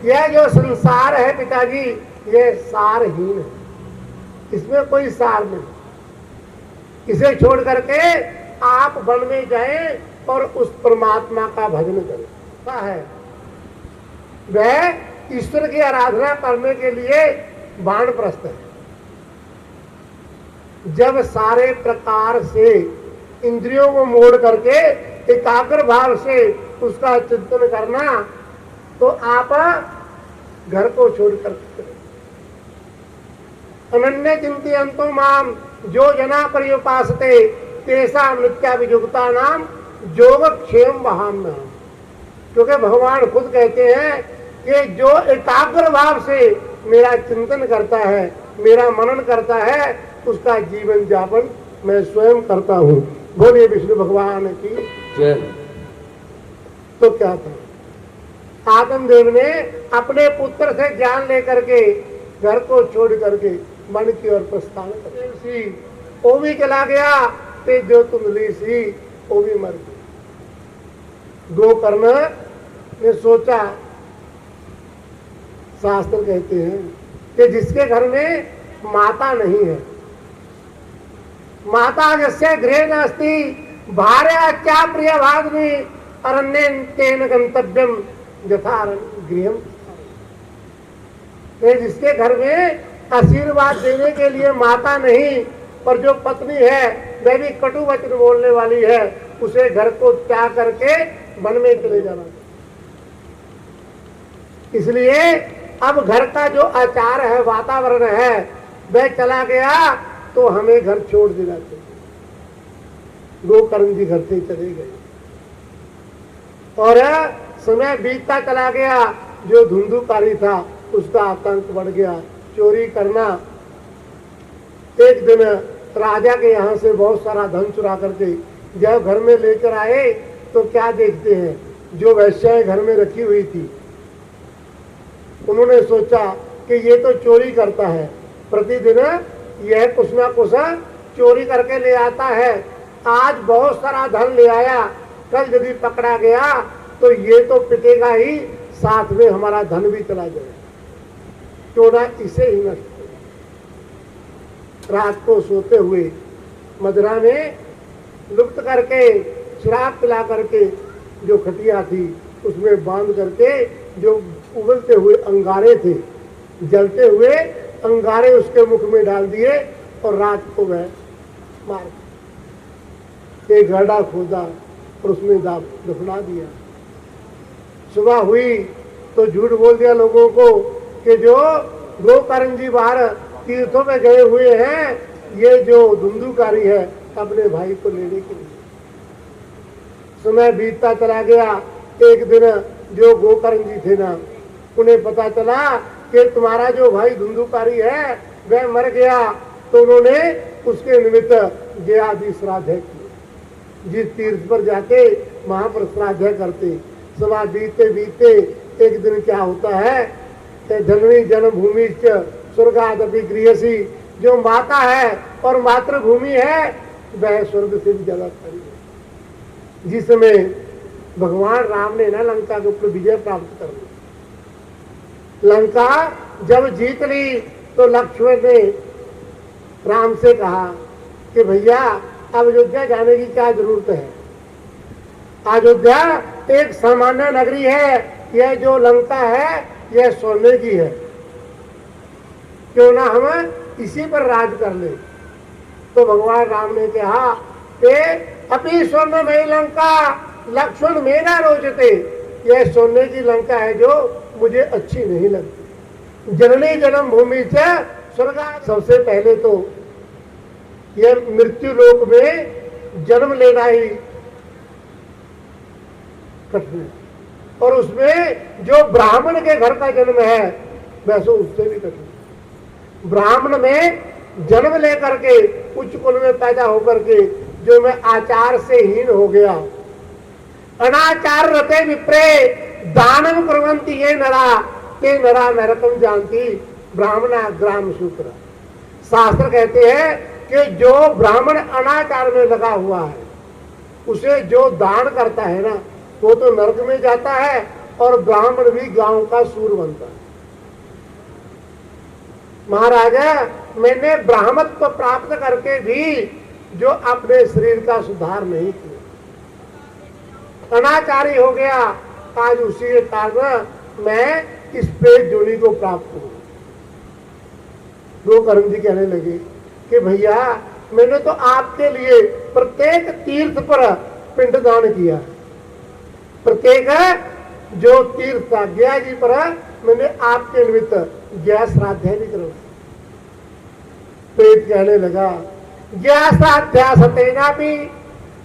यह जो संसार है पिताजी, ये सारहीन है, इसमें कोई सार नहीं। इसे छोड़ करके आप वन में जाएं और उस परमात्मा का भजन करें। क्या है वह ईश्वर की आराधना करने के लिए वानप्रस्थ है। जब सारे प्रकार से इंद्रियों को मोड़ करके एकाग्र भाव से उसका चिंतन करना, तो आप घर को छोड़कर करें। अनन्य चिंतयन्तो माम जो जना पर्युपासते तेषां नित्याभियुक्ता नाम योगक्षेम वहाम्यहम्। क्योंकि भगवान खुद कहते हैं कि जो एकाग्र भाव से मेरा चिंतन करता है, मेरा मनन करता है, उसका जीवन यापन मैं स्वयं करता हूँ। बोलिए विष्णु भगवान की जय। तो क्या था, आत्मदेव ने अपने पुत्र से ज्ञान लेकर के घर को छोड़ करके मन की ओर प्रस्थान कर सी, वो भी चला गया, ते जो तुंदली सी वो भी मर गई। गोकर्ण ने सोचा, शास्त्र कहते हैं कि जिसके घर में माता नहीं है, माता यस्य गृहे नास्ति भार्या क्या प्रिय भाग्नि अरण्येन तेन गंतव्यम यथा गृहम। जिसके घर में आशीर्वाद देने के लिए माता नहीं, पर जो पत्नी है वह भी कटु वचन बोलने वाली है, उसे घर को त्याग करके वन में चले जाना। इसलिए अब घर का जो आचार है, वातावरण है, वह चला गया, तो हमें घर छोड़ देना चाहिए। गोकर्ण जी घर से चले गए और समय बीतता चला गया। जो धुंधुकारी था उसका आतंक बढ़ गया, चोरी करना। एक दिन राजा के यहाँ से बहुत सारा धन चुरा करके जब घर में लेकर आए, तो क्या देखते हैं, जो वैश्याएं घर में रखी हुई थी, उन्होंने सोचा कि ये तो चोरी करता है, प्रतिदिन यह कुछ ना कुछ चोरी करके ले आता है, आज बहुत सारा धन ले आया, कल यदि पकड़ा गया तो ये तो पिटेगा ही, साथ में हमारा धन भी चला जाएगा, क्यों ना इसे ही नष्ट करें। रात को सोते हुए मदिरा में लुप्त करके, शराब पिला करके जो खटिया थी उसमें बांध करके, जो उबलते हुए अंगारे थे, जलते हुए अंगारे उसके मुख में डाल दिए और रात को वह मार एक गड्ढा खोदा और उसमें दफना दिया। सुबह हुई तो झूठ बोल दिया लोगों को कि जो गोकर्ण जी बाहर तीर्थों में गए हुए हैं, ये जो धुंधुकारी है अपने भाई को लेने के लिए। समय बीतता चला गया। एक दिन जो गोकर्ण जी थे ना, उन्हें पता चला कि तुम्हारा जो भाई धुंधुकारी है वह मर गया, तो उन्होंने उसके निमित्त जयादि श्राद्ध किए। जिस तीर्थ पर जाके वहां पर श्राद्ध करते, समय बीते बीते एक दिन क्या होता है, जननी जन्मभूमि स्वर्गादपि गृहसी, जो माता है और मातृभूमि है वह स्वर्ग से भी ज्यादा खड़ी है। जिसमें भगवान राम ने ना लंका के ऊपर विजय प्राप्त कर ली। लंका जब जीत ली तो लक्ष्मण ने राम से कहा कि भैया अब अयोध्या जाने की क्या जरूरत है, अयोध्या एक सामान्य नगरी है, यह जो लंका है यह सोने की है, क्यों ना हम इसी पर राज कर ले। तो भगवान राम ने कहा कि अपनी स्वर्णमयी लंका लक्ष्मण मेरा रोचते, यह सोने की लंका है जो मुझे अच्छी नहीं लगती। जननी जन्मभूमि से स्वर्ग। सबसे पहले तो यह मृत्यु लोक में जन्म लेना ही कठिन है, और उसमें जो ब्राह्मण के घर का जन्म है वैसे उससे भी कठिन। ब्राह्मण में जन्म लेकर के उच्च कुल में पैदा होकर के जो मैं आचार से हीन हो गया, अनाचार रते विप्रे दानम कुर्वन्ति ये नरा ते नरा नरकम जानती ब्राह्मणा ग्राम सूत्र। शास्त्र कहते हैं कि जो ब्राह्मण अनाचार में लगा हुआ है, उसे जो दान करता है ना, वो तो नरक में जाता है, और ब्राह्मण भी गांव का सूर बनता है। महाराजा, मैंने ब्राह्मत्व प्राप्त करके भी जो अपने शरीर का सुधार नहीं किया, अनाचारी हो गया, आज उसी के कारण मैं इस प्रेत जोनी को प्राप्त हूं। गोकर्ण जी कहने लगे कि भैया, मैंने तो आपके लिए प्रत्येक तीर्थ पर पिंडदान किया, प्रत्येक जो तीर्थ था गया जी पर मैंने आपके निमित्त गया श्राद्ध भी करवाया। प्रेत कहने लगा, गया श्राद्ध सतेना भी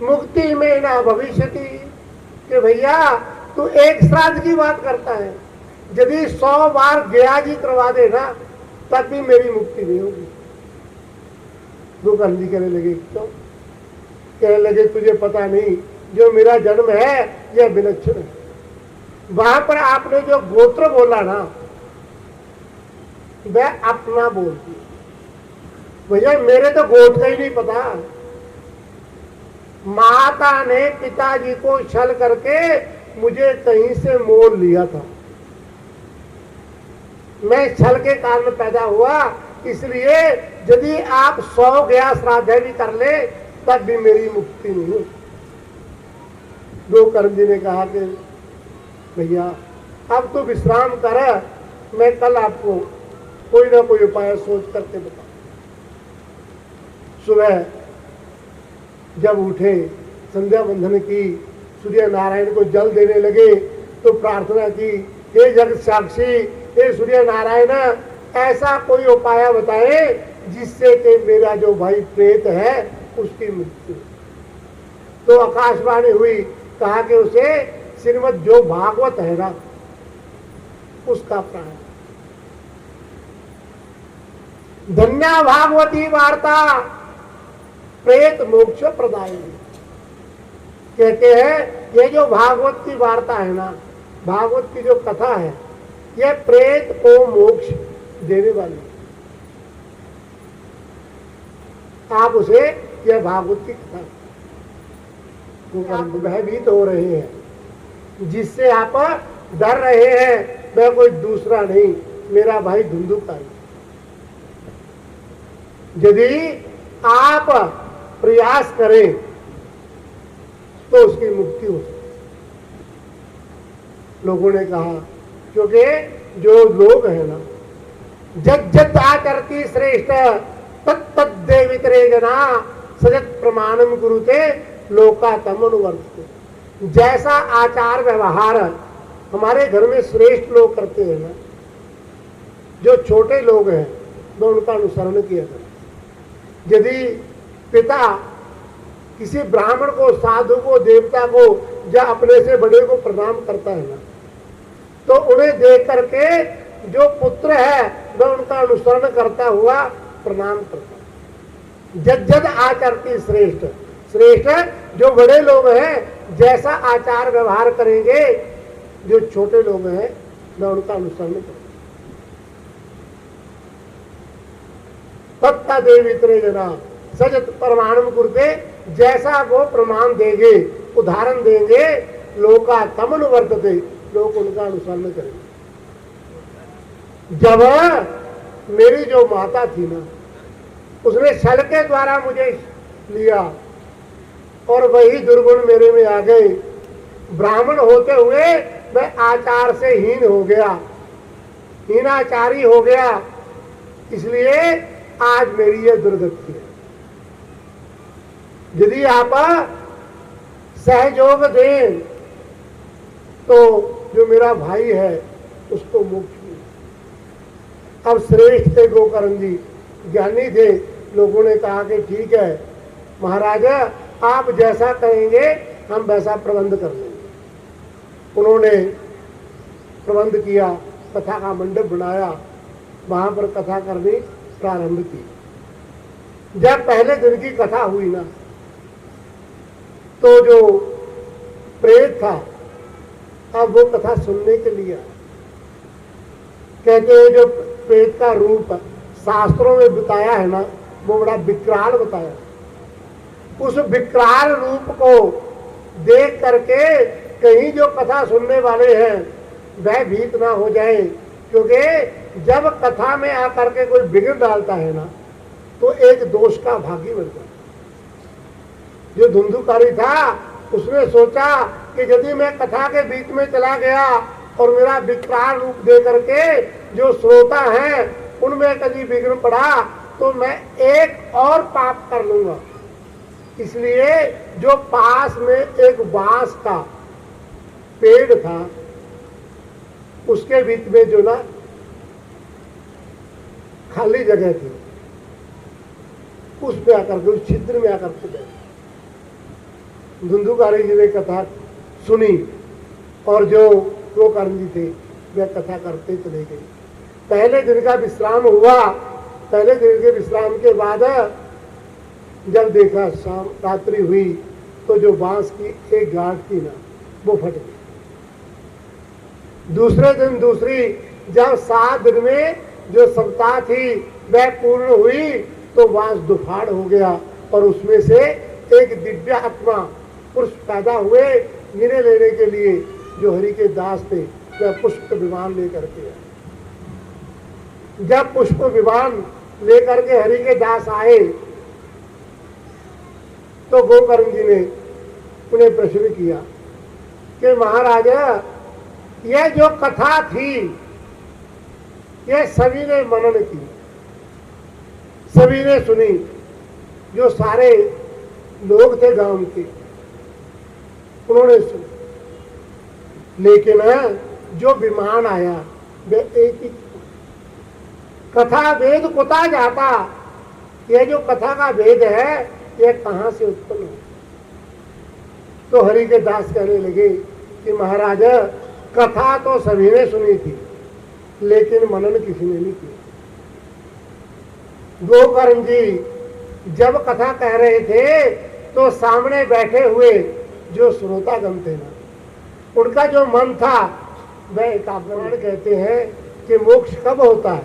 मुक्ति में ना भविष्यति। कि भैया, तू एक श्राद्ध की बात करता है, यदि 100 बार गया जी करवा देना तब भी मेरी मुक्ति नहीं होगी। गोकर्ण जी कहने लगे, क्यों? कहने लगे, तुझे पता नहीं, जो मेरा जन्म है यह विलक्षण है। वहां पर आपने जो गोत्र बोला ना, वह अपना बोलती। भैया, मेरे तो गोत्र का ही नहीं पता। माता ने पिताजी को छल करके मुझे कहीं से मोल लिया था। मैं छल के कारण पैदा हुआ, इसलिए यदि आप 100 गया श्राद्ध भी कर ले तब भी मेरी मुक्ति नहीं। गोकर्ण जी ने कहा कि भैया, अब तो विश्राम कर, मैं कल आपको कोई ना कोई उपाय सोच करके बता। सुबह जब उठे, संध्या बंधन की, सूर्य नारायण को जल देने लगे तो प्रार्थना की, हे जगत साक्षी, हे सूर्य नारायण, ऐसा कोई उपाय बताए जिससे कि मेरा जो भाई प्रेत है उसकी मृत्यु। तो आकाशवाणी हुई, कहा कि उसे श्रीमद् जो भागवत है ना उसका प्राण। धन्या भागवती वार्ता प्रेत मोक्ष प्रदायिनी। कहते हैं ये जो भागवत की वार्ता है ना, भागवत की जो कथा है, यह प्रेत को मोक्ष देने वाली। आप उसे यह भागवत की कथा भयभीत हो रहे हैं, जिससे आप डर रहे हैं, वह कोई दूसरा नहीं, मेरा भाई धुंधुका है। यदि आप प्रयास करें तो उसकी मुक्ति हो सकती। लोगों ने कहा, क्योंकि जो लोग हैं ना, जत जत आचरती श्रेष्ठ तत्तद्देवितरे जना सजत प्रमाणम गुरुते लोका तमनुवर्तते। जैसा आचार व्यवहार हमारे घर में श्रेष्ठ लोग करते हैं ना, जो छोटे लोग हैं वो उनका अनुसरण किया करते। यदि पिता किसी ब्राह्मण को, साधु को, देवता को या अपने से बड़े को प्रणाम करता है ना, तो उन्हें देख करके जो पुत्र है वह उनका अनुसरण करता हुआ प्रणाम करता है। जद जद आचरती श्रेष्ठ, श्रेष्ठ जो बड़े लोग हैं जैसा आचार व्यवहार करेंगे, जो छोटे लोग हैं वह उनका अनुसरण करेंगे। तत्ता देवितरे जना सजत प्रमाणम कुरुते, जैसा वो प्रमाण देंगे, उदाहरण देंगे, लोका तमनुवर्तते, लोग उनका अनुसरण करेंगे। जब मेरी जो माता थी ना, उसने छल के द्वारा मुझे लिया और वही दुर्गुण मेरे में आ गए, ब्राह्मण होते हुए मैं आचार से हीन हो गया, हीनाचारी हो गया, इसलिए आज मेरी यह दुर्गति है। यदि आप सहयोग दें तो जो मेरा भाई है उसको मुक्ति। अब श्रेष्ठ थे गोकर्ण जी, ज्ञानी थे। लोगों ने कहा कि ठीक है महाराजा, आप जैसा कहेंगे हम वैसा प्रबंध कर लेंगे। उन्होंने प्रबंध किया, कथा का मंडप बनाया, वहां पर कथा करनी प्रारंभ की। जब पहले दिन की कथा हुई ना, तो जो प्रेत था अब वो कथा सुनने के लिए आया। कहते हैं जो प्रेत का रूप शास्त्रों में बताया है ना, वो बड़ा विकराल बताया। उस विकराल रूप को देख करके कहीं जो कथा सुनने वाले हैं भयभीत ना हो जाए, क्योंकि जब कथा में आकर के कोई बिगड़ डालता है ना तो एक दोष का भागी बन जाता। जो धुंधुकारी था उसने सोचा कि यदि मैं कथा के बीच में चला गया और मेरा विकराल रूप दे करके जो श्रोता हैं उनमें कभी बिगड़ पड़ा तो मैं एक और पाप कर लूंगा। इसलिए जो पास में एक बांस का पेड़ था उसके बीच में जो ना खाली जगह थी उस पे आकर के उस छिद्र में आकर के बैठे। धुंधुकारी जी ने कथा सुनी और जो गोकर्ण जी थे वे कथा करते चले गए। पहले दिन का विश्राम हुआ। पहले दिन के विश्राम के बाद जब देखा शाम रात्रि हुई तो जो बांस की एक गांठ थी ना वो फट गई। दूसरे दिन दूसरी जब 7 दिन में जो सप्ताह थी वह पूर्ण हुई तो बांस दुफाड़ हो गया और उसमें से एक दिव्य आत्मा पुरुष पैदा हुए निर्णय लेने के लिए। जो हरि के दास थे वह पुष्प विमान लेकर के आए। जब पुष्प विमान लेकर के हरि के दास आए तो गोकर्ण जी ने उन्हें प्रश्न किया कि महाराज यह जो कथा थी यह सभी ने मनन की, सभी ने सुनी, जो सारे लोग थे गांव के उन्होंने सुनी, लेकिन जो विमान आया वह एक ही कथा वेद कुता जाता। यह जो कथा का वेद है यह कहां से उत्पन्न हो। तो हरि के दास कहने लगे कि महाराज कथा तो सभी ने सुनी थी लेकिन मनन किसी ने नहीं किया। गोकर्ण जी जब कथा कह रहे थे तो सामने बैठे हुए जो श्रोतागण थे ना उनका जो मन था वह एकाग्र। कहते हैं कि मोक्ष कब होता है?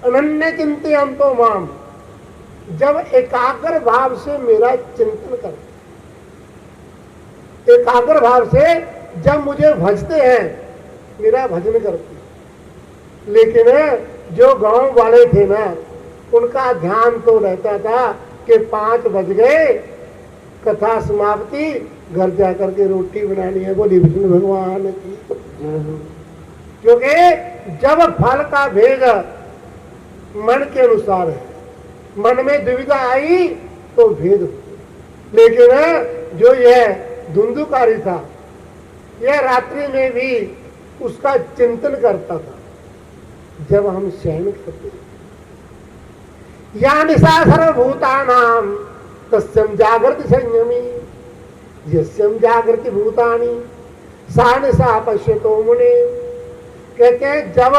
अनन्य चिंतन तो माम, जब एकाग्र भाव से मेरा चिंतन कर, एकाग्र भाव से जब मुझे भजते हैं मेरा भजन करते। लेकिन जो गांव वाले थे ना उनका ध्यान तो रहता था कि 5 बज गए, कथा समाप्ति, घर जाकर के रोटी बनानी है। बोली विष्णु भगवान की। क्योंकि जब फल का भेद मन के अनुसार है, मन में दुविधा आई तो भेद। लेकिन जो यह धुंधुकारी था यह रात्रि में भी उसका चिंतन करता था। जब हम शयन करते या निशा सर्वभूतानाम तस्यम जागृति संयमी यस्यम जागृति भूतानि सा निशा पश्यतो मुने। कहते हैं जब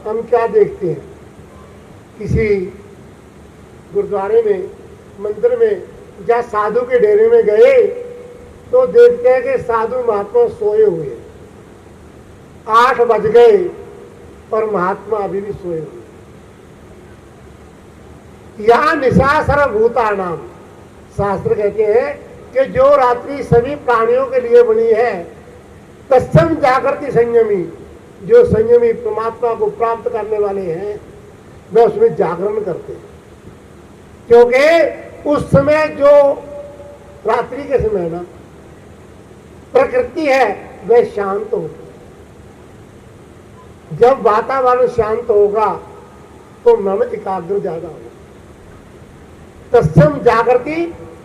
हम क्या देखते हैं किसी गुरुद्वारे में, मंदिर में या साधु के डेरे में गए तो देखते हैं कि साधु महात्मा सोए हुए, 8 बज गए और महात्मा अभी भी सोए हुए। यह निशा सर्वभूतानाम, शास्त्र कहते हैं कि जो रात्रि सभी प्राणियों के लिए बनी है, तत्सम जागृति संयमी, जो संयमी परमात्मा को प्राप्त करने वाले हैं वे उसमें जागरण करते हैं। क्योंकि उस समय जो रात्रि के समय ना प्रकृति है वह शांत होती है। जब वातावरण शांत होगा तो मन एकाग्र ज्यादा होगा। तत्सम जागृति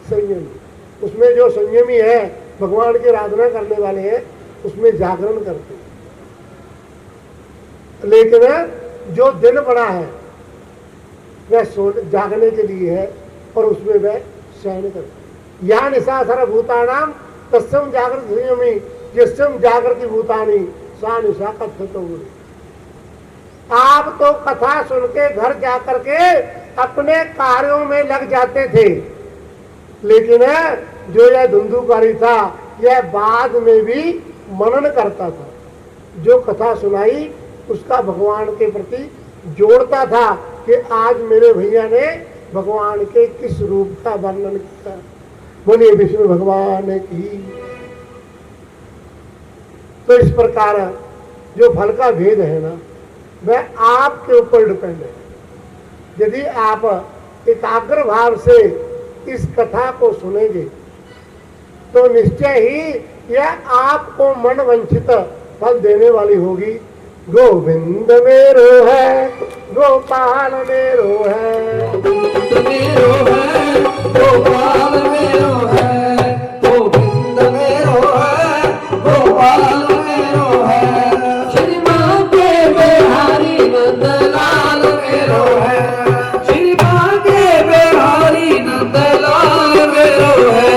संयमी, उसमें जो संयमी है भगवान की आराधना करने वाले हैं उसमें जागरण करते हैं। लेकिन जो दिन बड़ा है वह जागने के लिए है और उसमें वह शयन करते हैं। या निशा सर्वभूतानाम तस्सम जागृति संयमी यस्यम जागृति भूतानि सा निशा कथ्यतो मुने। आप तो कथा सुन के घर जाकर के अपने कार्यों में लग जाते थे, लेकिन जो यह धुंधुकारी था यह बाद में भी मनन करता था। जो कथा सुनाई उसका भगवान के प्रति जोड़ता था कि आज मेरे भैया ने भगवान के किस रूप का वर्णन किया। बोलिए विष्णु भगवान की। तो इस प्रकार जो फल का भेद है ना, वह आपके ऊपर डिपेंड है। यदि आप एकाग्र भाव से इस कथा को सुनेंगे तो निश्चय ही यह आपको मन वंचित फल देने वाली होगी। गोविंद मेरो है, गोपाल मेरो है, गोविंद मेरो है, गोपाल मेरो है, गोविंद मेरो है, गोपाल मेरो है, श्री मांगे बिहारी नंदलाल मेरो है, श्री मांगे बिहारी नंदलाल मेरो है,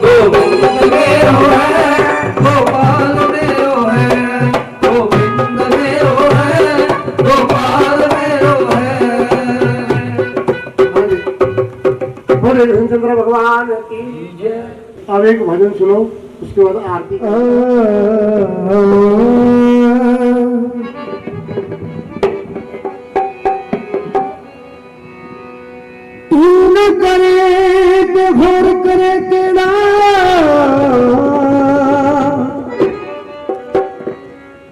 गोविंद मेरो है, गोपाल मेरो है, गोविंद मेरो है, गोपाल मेरो है। बोले धनचंद्र भगवान की जय। अब एक भजन सुनो, उसके बाद आरती। तू न करे के भोर करे केड़ा,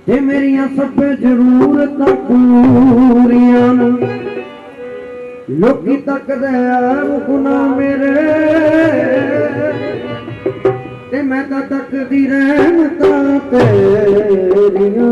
ते मेरिया सब जरूरतां पूरियां लोकी तकदे गुना मेरे, ते मैं तां तकदी रहमतां तेरियां।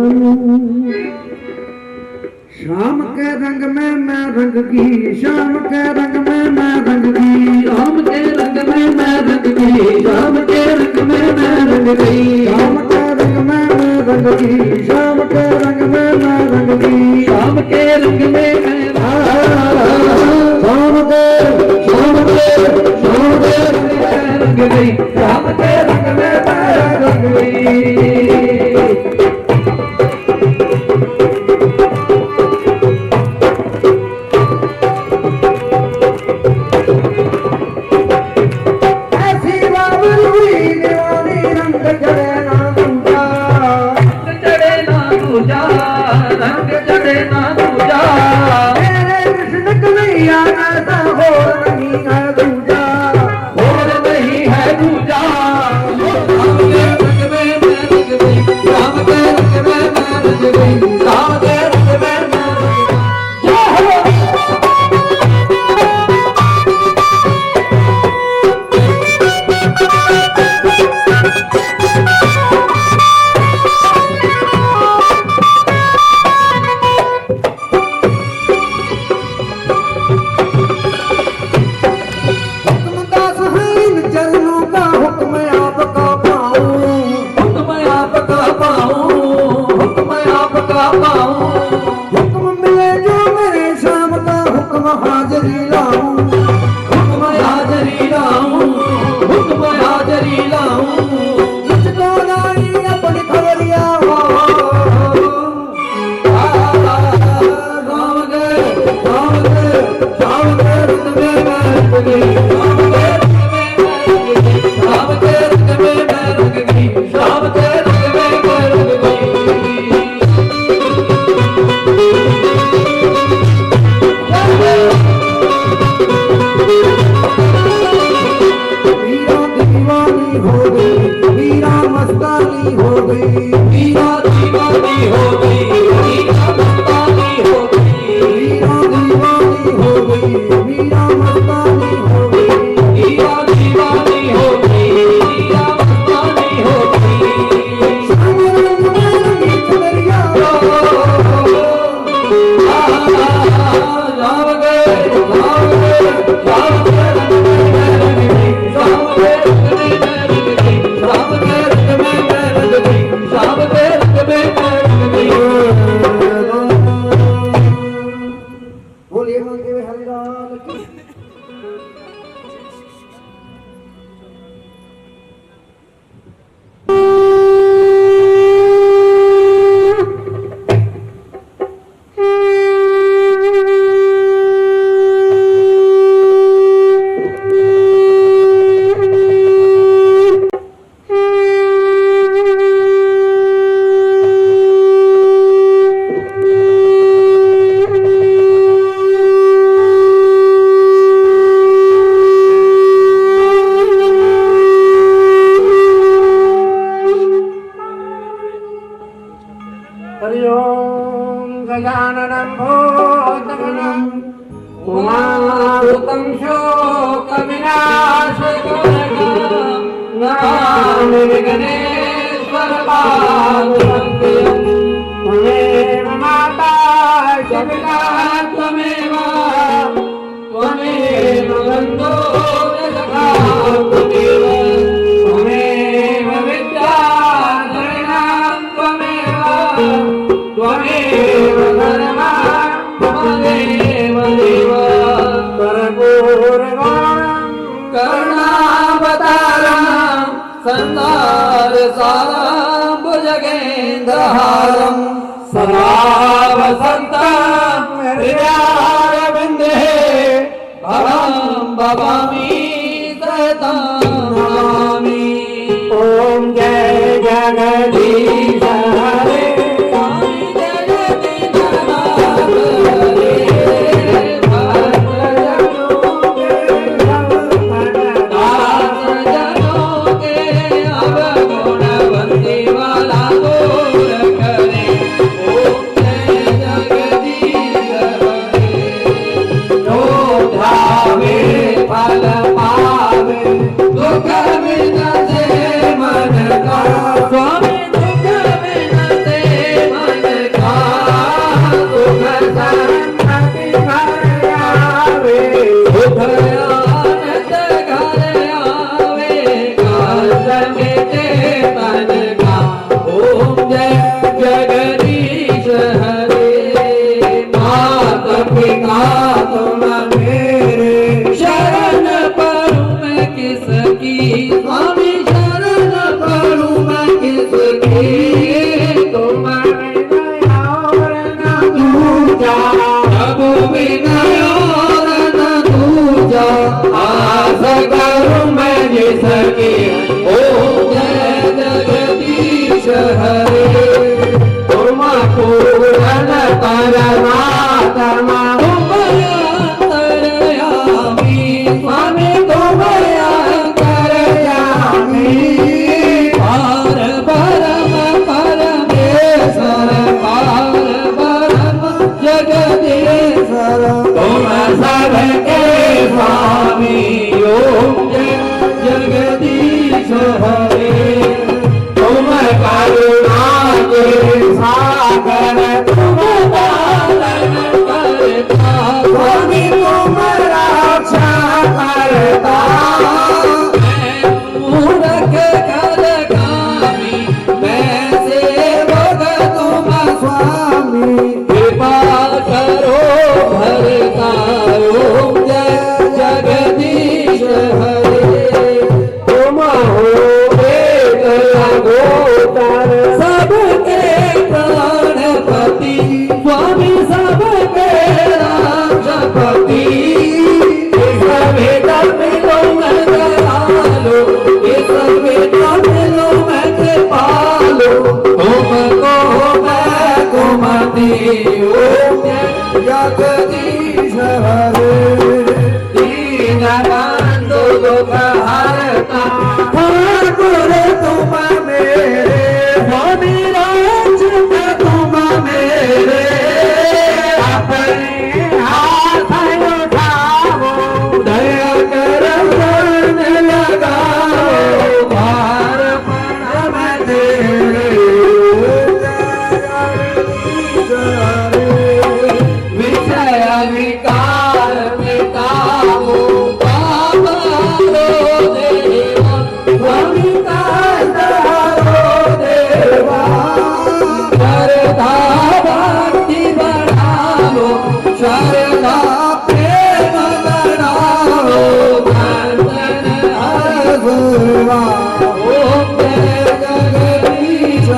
शाम के रंग में मैं रंग की, शाम के रंग में मैं रंग की, शाम के रंग में मैं रंग गई, शाम के रंग में मैं रंग गई, शाम के रंग में मैं रंग की, शाम के रंग में मैं रंग की, शाम के रंग में मैं रंग गई, शाम के रंग में मैं रंग गई। ऐसी बाबुल हुई दीवानी, रंग चढ़े ना दूजा, रंग चढ़े ना दूजा, रंग चढ़े ना दूजा, मेरे कृष्ण कन्हैया ऐसा हो नहीं है दूजा, और नहीं है दूजा। शाम के रंग में मैं रंग गई, शाम के रंग में मैं रंग गई, शाम के रंग में मैं रंग गई। जय हो। हुक्म दास है इन चरणों का, हुक्म आपका पाऊं, हुक्म आपका पाऊं, हुक्म आपका पाऊं, हुक्म मिले जो मेरे शाम का, हुक्म हाजरी लाऊं, हुक्म हाजरी लाऊं, हुक्म हाजरी लाऊं। मुझको लाई अपनी खबरिया हो, राम गए, राम गए, राम के रंग में मैं रंग गई, राम के रंग में मैं रंग गई, राम के रंग में मैं रंग गई। मीरा दीवानी हो गई, मीरा मस्तानी हो गई, मीरा दीवानी हो गई, मीरा मस्तानी हो गई, मीरा दीवानी हो गई, मीरा मस्तानी हो गई, मीरा दीवानी हो गई, मीरा मस्तानी हो गई। शाम रंग में रंगी चुनरिया, राम गए, राम गए, राम के रंग में मैं रंग गई, राम के रंग में मैं रंग गई, राम के रंग में मैं रंग गई, राम के रंग में हरि ओम गजाननं भूतगणं उमासुतं शोकविनाशकारणं नमामि विघ्नेश्वर पादपङ्कजं त्वमेव माता च पिता त्वमेव बन्धो च सखा त्वमेव विद्या धरिणां त्वमेव धर्मां त्वमेव देव कर्पूरगौरं करुणावतारं संसार सारं भुजगेन्द्रहारं सदा वसन्तं हृदयारविन्दे अहं भवामि सततं नमामि। ओम जय जगदीश हरे जगदीश हरे दीनबंधु दुख हरता ठाकुर तुम मेरे स्वामी रक्षक तुम मेरे अपने हाथ उठाओ दया कर शरण लगाओ भार प्रणव तेरे विकार मिटाओ बाबा रो देवा स्वामी का रो देवा श्रद्धा भक्ति बढ़ाओ श्रद्धा प्रेम बढ़ाओ धन हर गुरुवा ओम जय जगदीश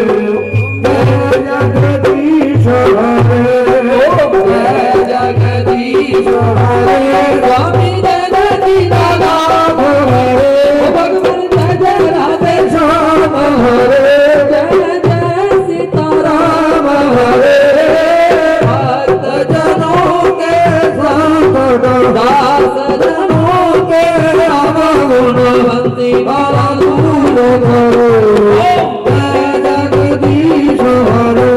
जय जगदीश हरे जय जगदीश हरे स्वामी जय सच्चिदानंद हरे भगवान जय जय राधे श्याम हरे जय जय सीताराम हरे भक्त जनों के संत दास जनों के राम गुणवंती बाला दूर करो जय जगदीश हरे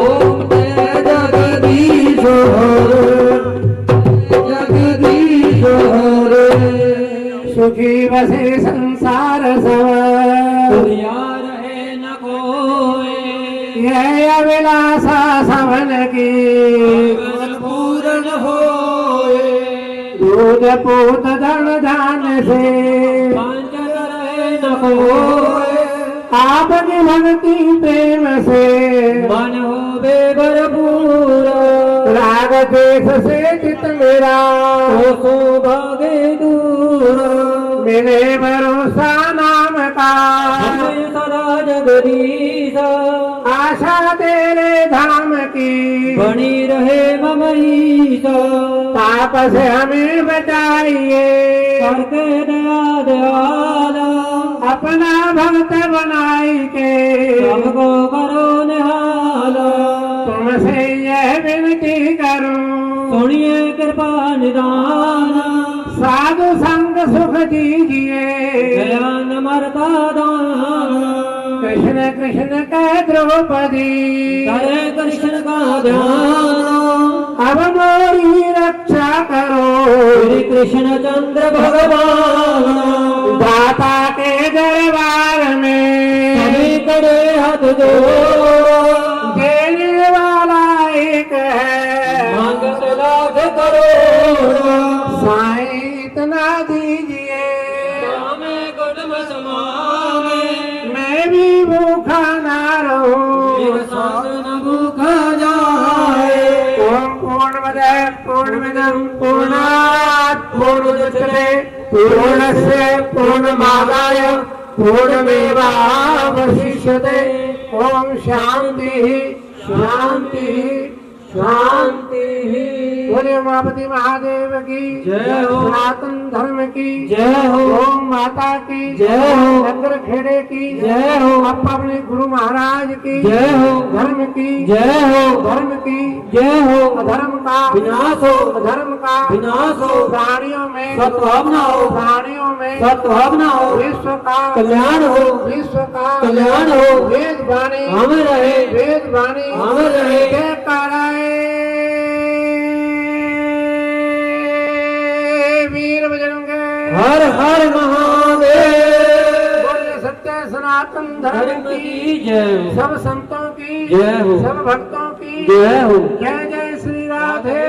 ओम जय जगदीश हरे जगदीश हरे सुखी बसे संसार सब दुनिया रहे न कोई यह अभिलाषा सबन की मन पूर्ण होए दूध पूत धन धान से पांच रहे न कोई आपकी भक्ति प्रेम से मन हो भरपूर राग देश से चित मेरा हो सो भागे दूर मेरे भरोसा नाम का हमें सदा जगदीश आशा तेरे धाम की बनी रहे मम ईश पाप से हमें बचाइए करके दया दयाला अपना भक्त बनाई के सबको करो निहाला तुमसे यह विनती करूं सुनिए कृपा निदान साधु संग सुख दीजिए ज्ञान मरता दान कृष्ण कृष्ण कह द्रौपदी करे कृष्ण का ध्यान अब मोरी रक्षा करो श्री कृष्ण चंद्र भगवान दाता के दरबार में सभी करे हाथ दो देने वाला एक है मांगत लाख करोड़ साईं इतना दीजिए हमें कुटुंब समावे मैं भी भूखा ना रहूं एक सांस न भूखा जाए ओम पूर्णमदः पूर्णमिदं पूर्णात् पूर्णमुदच्यते पूर्णस्य पूर्णमादाय पूर्णमेवावशिष्यते ओम शांति शांति शांति बोले उमापति महादेव की जय हो। सनातन धर्म की जय हो। ओम माता की जय हो। नगर खेड़े की जय हो। अपने गुरु महाराज की जय हो। धर्म की जय हो। धर्म की जय हो। अधर्म का विनाश हो। अधर्म का विनाश हो। प्राणियों में सद्भावना हो। प्राणियों में सद्भावना हो। विश्व का कल्याण हो। विश्व का कल्याण हो। वेद वाणी हम रहे। वेद वाणी हम रहे। जयकाराए वीर बजरंग हर हर महादेव बोले सत्य सनातन धर्म धर्म की की जय सब संतों की जय हो। सब भक्तों की जय हो। जय जय श्री राधे